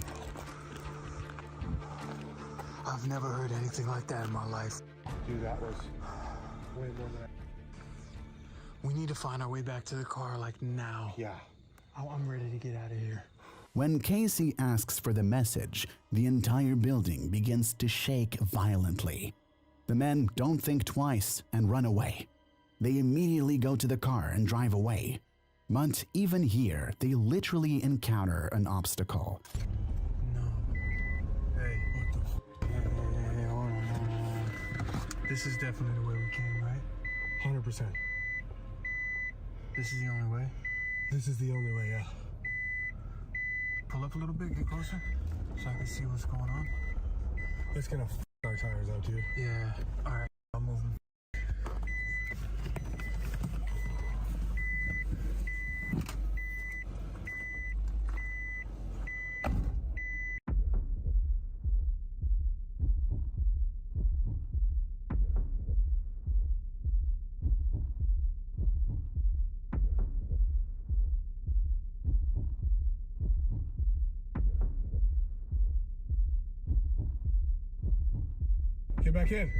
I've never heard anything like that in my life. Dude, that was way more than that. We need to find our way back to the car, like now. Yeah. I'm ready to get out of here. When Casey asks for the message, the entire building begins to shake violently. The men don't think twice and run away. They immediately go to the car and drive away. But even here, they literally encounter an obstacle. Hey, what the f? Hey, hold on. This is definitely the way we came, right? 100%. This is the only way? This is the only way, yeah. Pull up a little bit, get closer, so I can see what's going on. It's gonna f our tires out, dude. Yeah, alright, I'll move them. Get back in.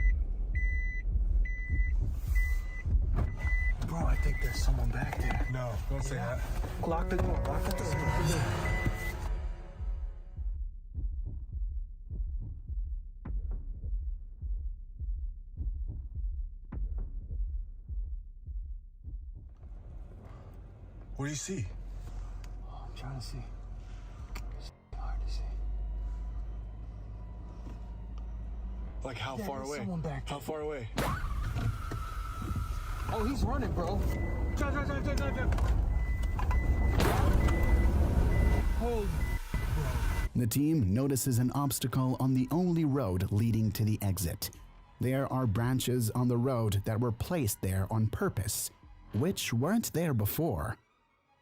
Bro, I think there's someone back there. No, don't say that. Lock the door, lock the door. What do you see? Oh, I'm trying to see. It's hard to see. Like how far away? Someone back there. How far away? Oh, he's running, bro. The team notices an obstacle on the only road leading to the exit. There are branches on the road that were placed there on purpose, which weren't there before.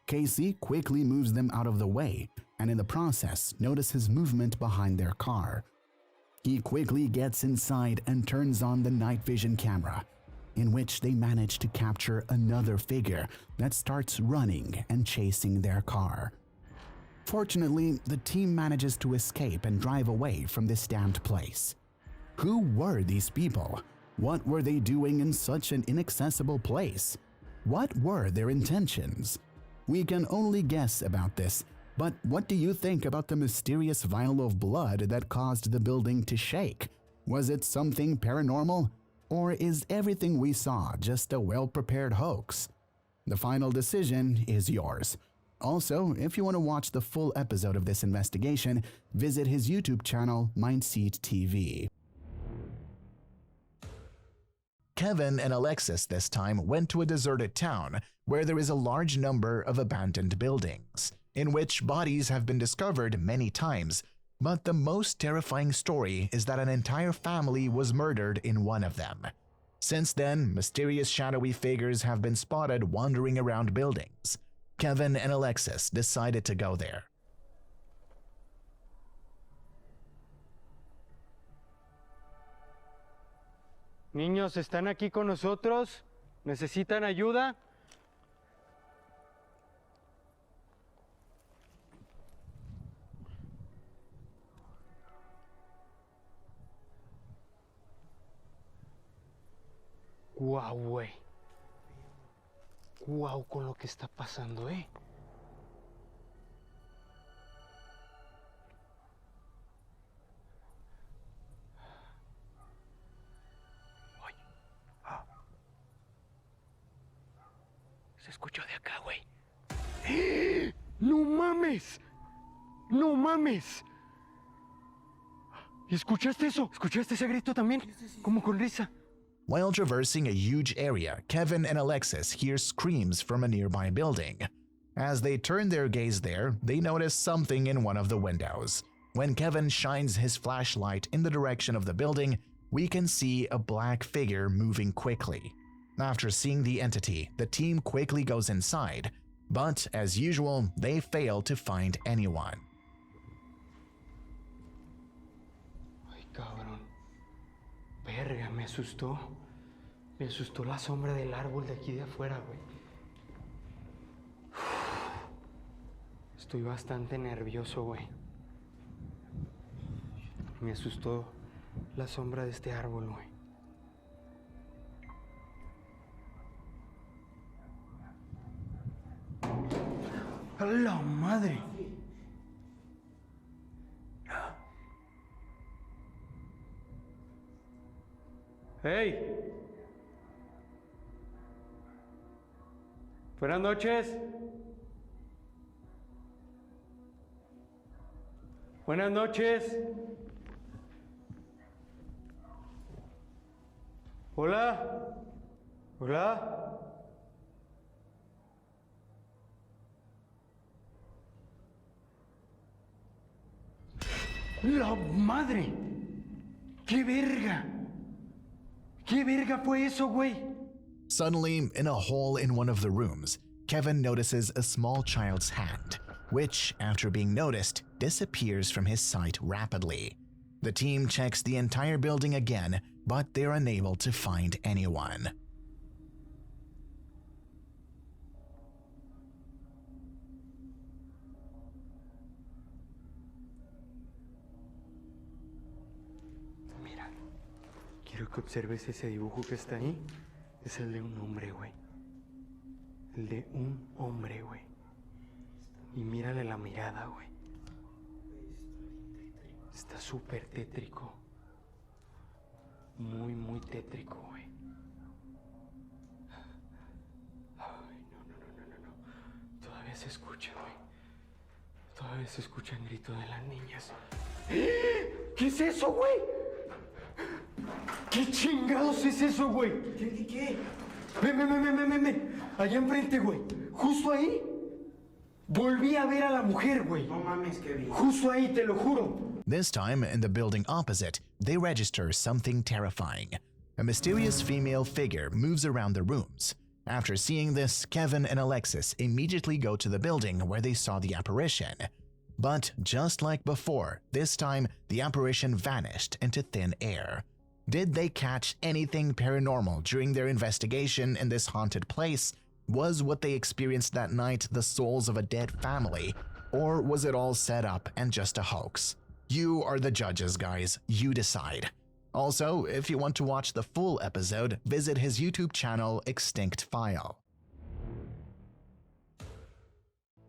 Casey quickly moves them out of the way and in the process notices movement behind their car. He quickly gets inside and turns on the night vision camera, in which they manage to capture another figure that starts running and chasing their car. Fortunately, the team manages to escape and drive away from this damned place. Who were these people? What were they doing in such an inaccessible place? What were their intentions? We can only guess about this, but what do you think about the mysterious vial of blood that caused the building to shake? Was it something paranormal? Or is everything we saw just a well-prepared hoax? The final decision is yours. Also, if you want to watch the full episode of this investigation, visit his YouTube channel, Mindseat TV. Kevin and Alexis this time went to a deserted town where there is a large number of abandoned buildings, in which bodies have been discovered many times, but the most terrifying story is that an entire family was murdered in one of them. Since then, mysterious shadowy figures have been spotted wandering around buildings. Kevin and Alexis decided to go there. Niños, ¿están aquí con nosotros? ¿Necesitan ayuda? Guau, güey. Guau con lo que está pasando, ¿eh? Se escuchó de acá, güey. ¡Eh! ¡No mames! ¡No mames! ¿Escuchaste eso? ¿Escuchaste ese grito también? Como con risa. While traversing a huge area, Kevin and Alexis hear screams from a nearby building. As they turn their gaze there, they notice something in one of the windows. When Kevin shines his flashlight in the direction of the building, we can see a black figure moving quickly. After seeing the entity, the team quickly goes inside, but as usual, they fail to find anyone. Ay, cabrón. Verga, me asustó. Me asustó la sombra del árbol de aquí de afuera, güey. Estoy bastante nervioso, güey. Me asustó la sombra de este árbol, güey. ¡A la madre! ¡Hey! Buenas noches. Buenas noches. Hola. Hola. ¡La madre! ¡Qué verga! ¿Qué verga fue eso, güey? Suddenly, in a hole in one of the rooms, Kevin notices a small child's hand, which, after being noticed, disappears from his sight rapidly. The team checks the entire building again, but they're unable to find anyone. Quiero que observes ese dibujo que está ahí. Es el de un hombre, güey. El de un hombre, güey. Y mírale la mirada, güey. Está súper tétrico. Muy, muy tétrico, güey. Ay, no. Todavía se escucha, güey. Todavía se escucha el grito de las niñas. ¿Qué es eso, güey? ¿Qué chingados es eso, güey? ¿Qué? Ven, ven, ven, ven, ven, ven, ven. Allá enfrente, güey. Justo ahí. Volví a ver a la mujer, güey. No mames, Kevin. Justo ahí, te lo juro. This time, in the building opposite, they register something terrifying. A mysterious female figure moves around the rooms. After seeing this, Kevin and Alexis immediately go to the building where they saw the apparition. But just like before, this time the apparition vanished into thin air. Did they catch anything paranormal during their investigation in this haunted place? Was what they experienced that night the souls of a dead family? Or was it all set up and just a hoax? You are the judges, guys. You decide. Also, if you want to watch the full episode, visit his YouTube channel, Extinct File.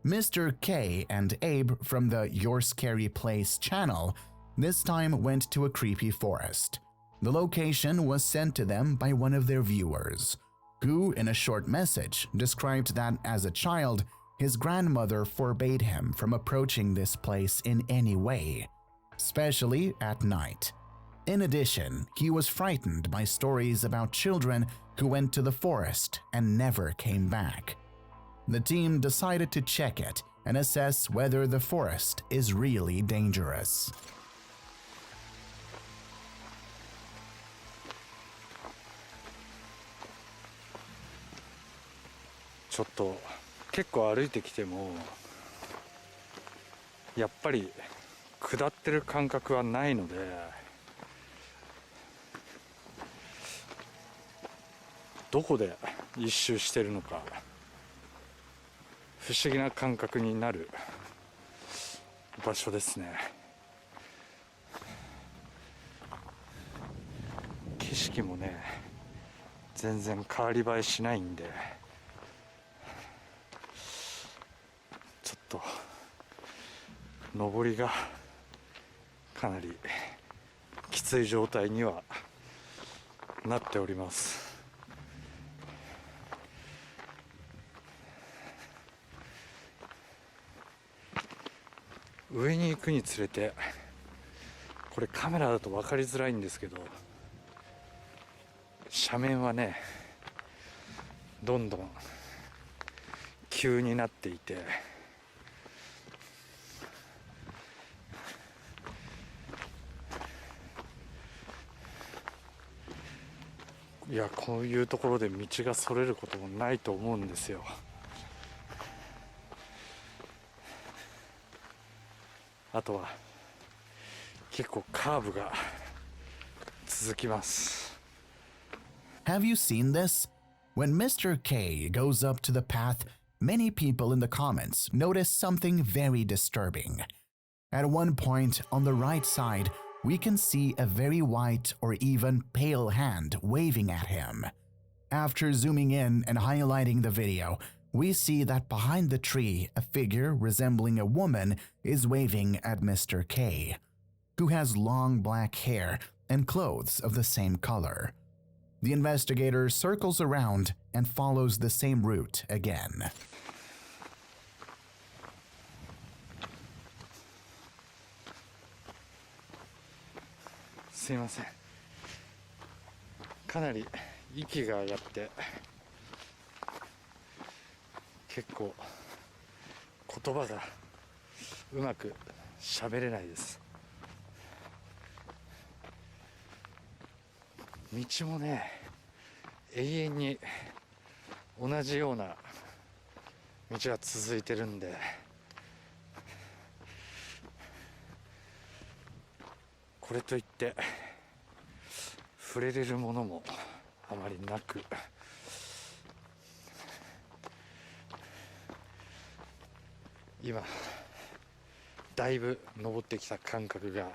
Mr. K and Abe from the Your Scary Place channel this time went to a creepy forest. The location was sent to them by one of their viewers, who in a short message described that as a child, his grandmother forbade him from approaching this place in any way, especially at night. In addition, he was frightened by stories about children who went to the forest and never came back. The team decided to check it and assess whether the forest is really dangerous. Chotto, 結構歩いてきてもやっぱり下ってる感覚はないので、どこで一周してるのか不思議な感覚になる場所ですね。景色もね全然変わり映えしないんで、ちょっと登りがかなりきつい状態にはなっております。上に行くにつれて、これカメラだと分かりづらいんですけど、斜面はねどんどん急になっていて、いや、こういうところで道がそれることもないと思うんですよ。あとは結構カーブが続きます。Have you seen this? When Mr. K goes up to the path, many people in the comments notice something very disturbing. At one point on the right side, we can see a very white or even pale hand waving at him. After zooming in and highlighting the video, we see that behind the tree, a figure resembling a woman is waving at Mr. K, who has long black hair and clothes of the same color. The investigator circles around and follows the same route again. すいません。かなり息が上がって結構言葉がうまく喋れないです。道もね永遠に同じような道が続いてるんで、これといって触れれるものもあまりなく、今だいぶ登ってきた感覚が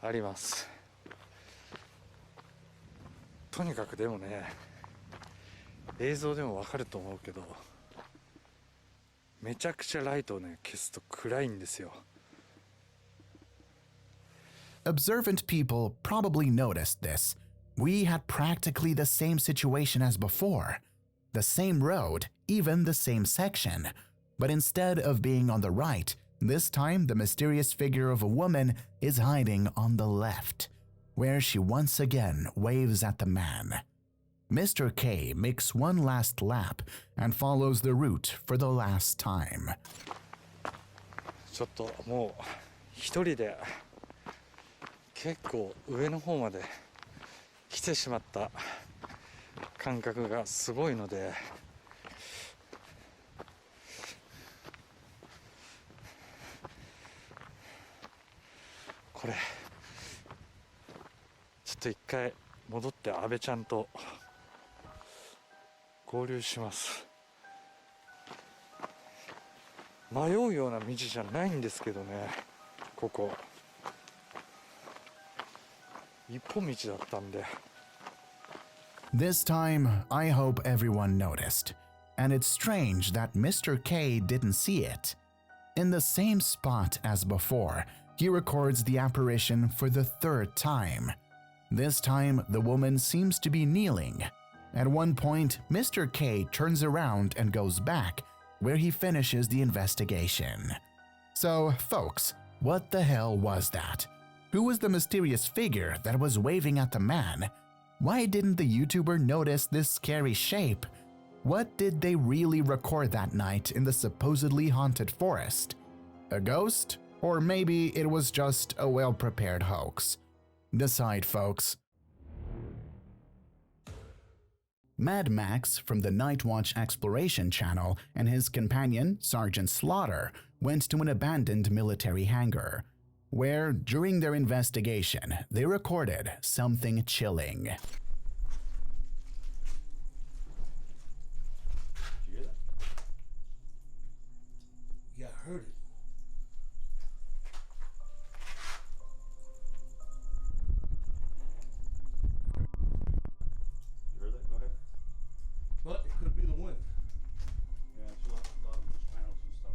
あります。とにかくでもね、映像でもわかると思うけど、めちゃくちゃライトをね消すと暗いんですよ。Observant people probably noticed this. We had practically the same situation as before. The same road, even the same section. But instead of being on the right, this time the mysterious figure of a woman is hiding on the left, where she once again waves at the man. Mr. K makes one last lap and follows the route for the last time. ちょっともう一人で結構上の方まで来てしまった感覚がすごいので、これちょっと一回戻って阿部ちゃんと合流します。迷うような道じゃないんですけどね、ここ一本道だったんで。 This time, I hope everyone noticed, and it's strange that Mr. K didn't see it. In the same spot as before, he records the apparition for the third time. This time, the woman seems to be kneeling. At one point, Mr. K turns around and goes back, where he finishes the investigation. So, folks, what the hell was that? Who was the mysterious figure that was waving at the man? Why didn't the YouTuber notice this scary shape? What did they really record that night in the supposedly haunted forest? A ghost? Or maybe it was just a well-prepared hoax? Decide, folks. Mad Max from the Night Watch Exploration channel and his companion, Sergeant Slaughter, went to an abandoned military hangar, where, during their investigation, they recorded something chilling. Yeah, I heard it. You heard that? Go ahead. But it could be the wind. Yeah, it's a lot of loose panels and stuff.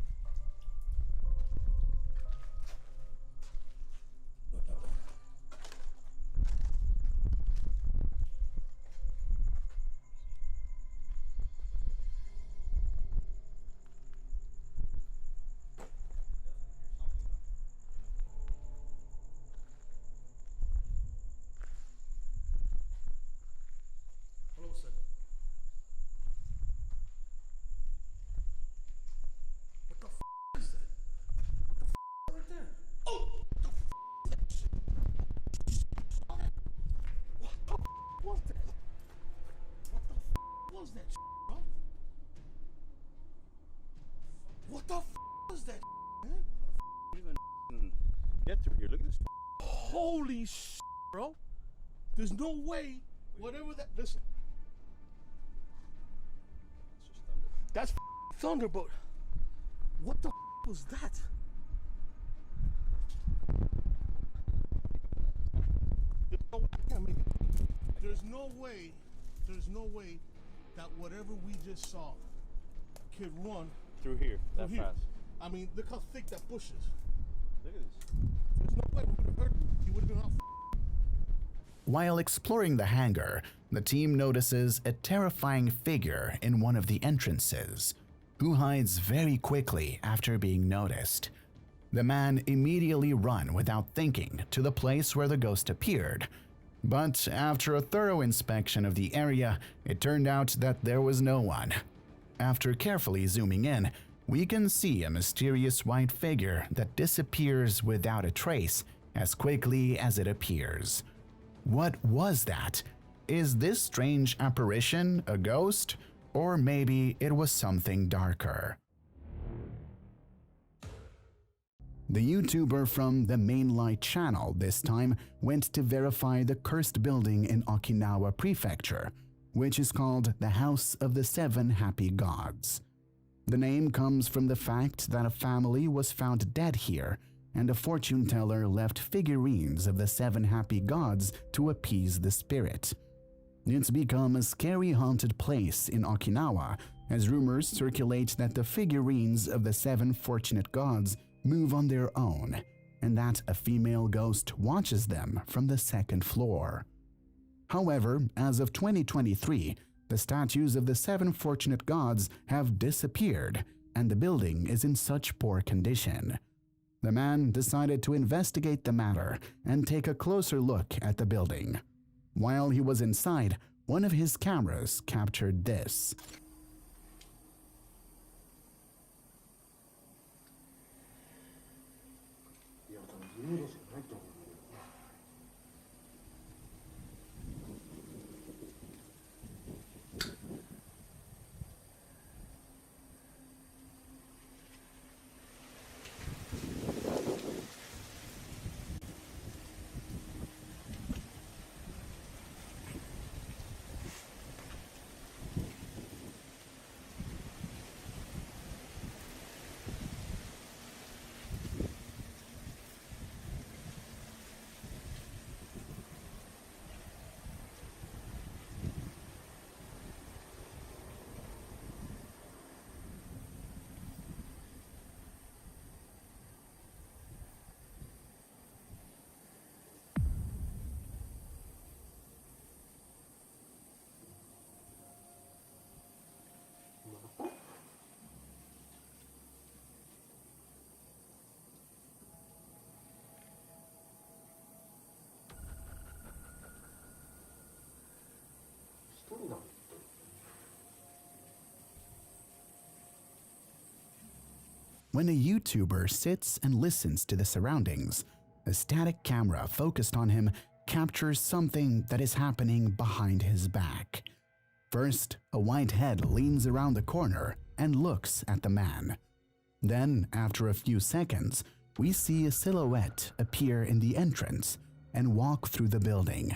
Hold on a second. What the f is that? What the f right there? Oh! What the f is that shit? What the f was that? What the f was that shit, bro? What the f was that shit, man? Even get through here. Look at this. Holy shit, bro. There's no way, whatever that, listen. That's thunder, but what the was that? There's no way that whatever we just saw could run Through here, that here. fast. I mean, look how thick that bush is. Look at this. There's no way we would have heard him. He would have been off. While exploring the hangar, the team notices a terrifying figure in one of the entrances, who hides very quickly after being noticed. The man immediately runs without thinking to the place where the ghost appeared, but after a thorough inspection of the area, it turned out that there was no one. After carefully zooming in, we can see a mysterious white figure that disappears without a trace as quickly as it appears. What was that? Is this strange apparition a ghost? Or maybe it was something darker. The YouTuber from the Mainlight channel this time went to verify the cursed building in Okinawa Prefecture, which is called the House of the Seven Happy Gods. The name comes from the fact that a family was found dead here, and a fortune teller left figurines of the seven happy gods to appease the spirit. It's become a scary haunted place in Okinawa, as rumors circulate that the figurines of the seven fortunate gods move on their own, and that a female ghost watches them from the second floor. However, as of 2023, the statues of the seven fortunate gods have disappeared, and the building is in such poor condition. The man decided to investigate the matter and take a closer look at the building. While he was inside, One of his cameras captured this. When a YouTuber sits and listens to the surroundings, a static camera focused on him captures something that is happening behind his back. First, a white head leans around the corner and looks at the man. Then, after a few seconds, we see a silhouette appear in the entrance and walk through the building.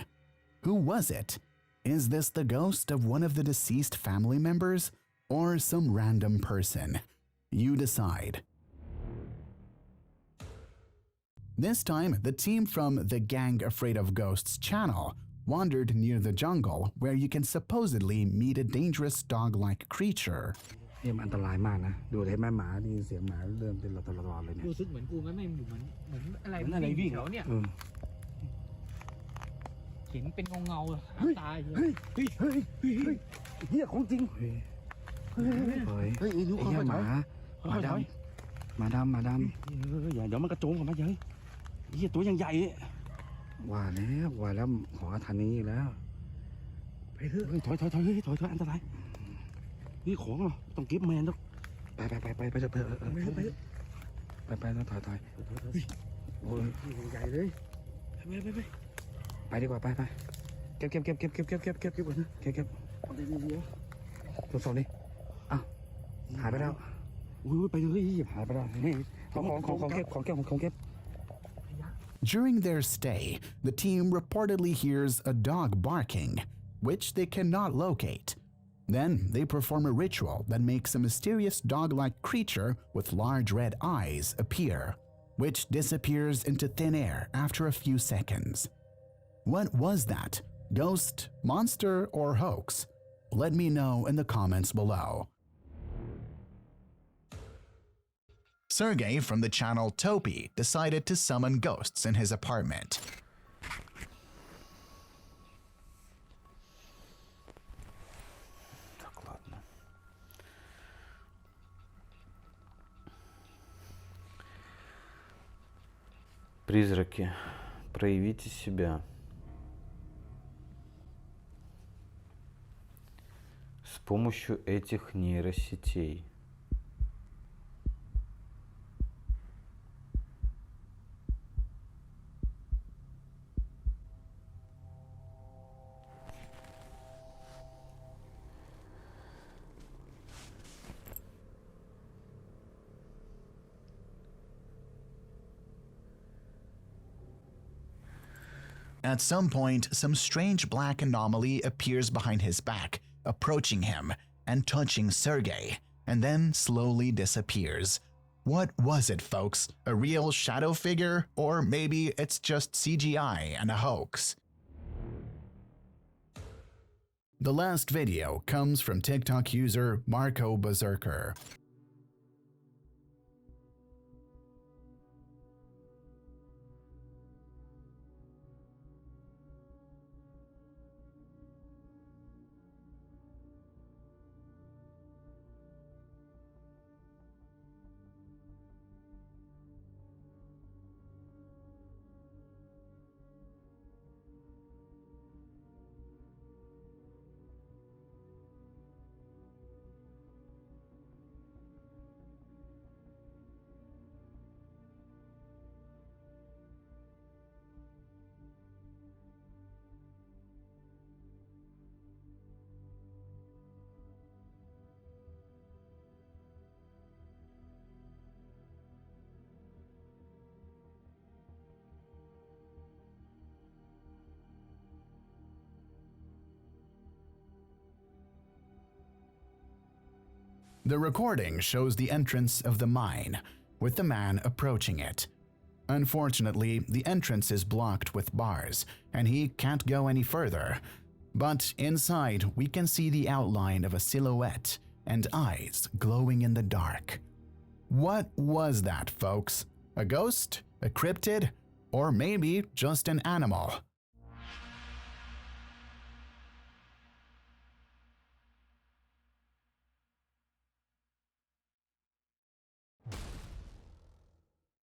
Who was it? Is this the ghost of one of the deceased family members or some random person? You decide. This time, the team from the Gang Afraid of Ghosts channel wandered near the jungle where you can supposedly meet a dangerous dog-like creature. เนี่ยมันอันตรายมากนะดูเห็นไหมหมาได้ยินเสียงหมาเดินเป็นตลอดเลยเนี่ย รู้สึกเหมือนกูไหมไม่เหมือนอะไร เหมือนอะไรวิ่ง แถวเนี่ยเห็นเป็นเงาตาย เฮ้ยเฮียของจริงเฮ้ยไอ้เหี้ยหมาดำอย่าเดี๋ยวมันกระโจมเข้ามาเฮ้ยเฮียตัวยังใหญ่ว่าแล้วขอทันนี้แล้วไปเถอะถอยอันตรายนี่ของเหรอต้องเก็บแมนต้องไปเถอะไปต้องถอยโอ้ยใหญ่เลยไปดีกว่าไปเก็บก่อนนะเก็บตรวจสอบดิอ้าวหายไปแล้วอุ้ยไปเลยหายไปแล้วนี่ของเก็บ During their stay, the team reportedly hears a dog barking, which they cannot locate. Then they perform a ritual that makes a mysterious dog-like creature with large red eyes appear, which disappears into thin air after a few seconds. What was that? Ghost, monster, or hoax? Let me know in the comments below. Sergey from the channel Topi decided to summon ghosts in his apartment. Призраки, проявите себя. С помощью этих нейросетей. At some point, some strange black anomaly appears behind his back, approaching him and touching Sergey, and then slowly disappears. What was it, folks? A real shadow figure? Or maybe it's just CGI and a hoax? The last video comes from TikTok user Marco Berserker. The recording shows the entrance of the mine, with the man approaching it. Unfortunately, the entrance is blocked with bars, and he can't go any further. But inside, we can see the outline of a silhouette and eyes glowing in the dark. What was that, folks? A ghost? A cryptid? Or maybe just an animal?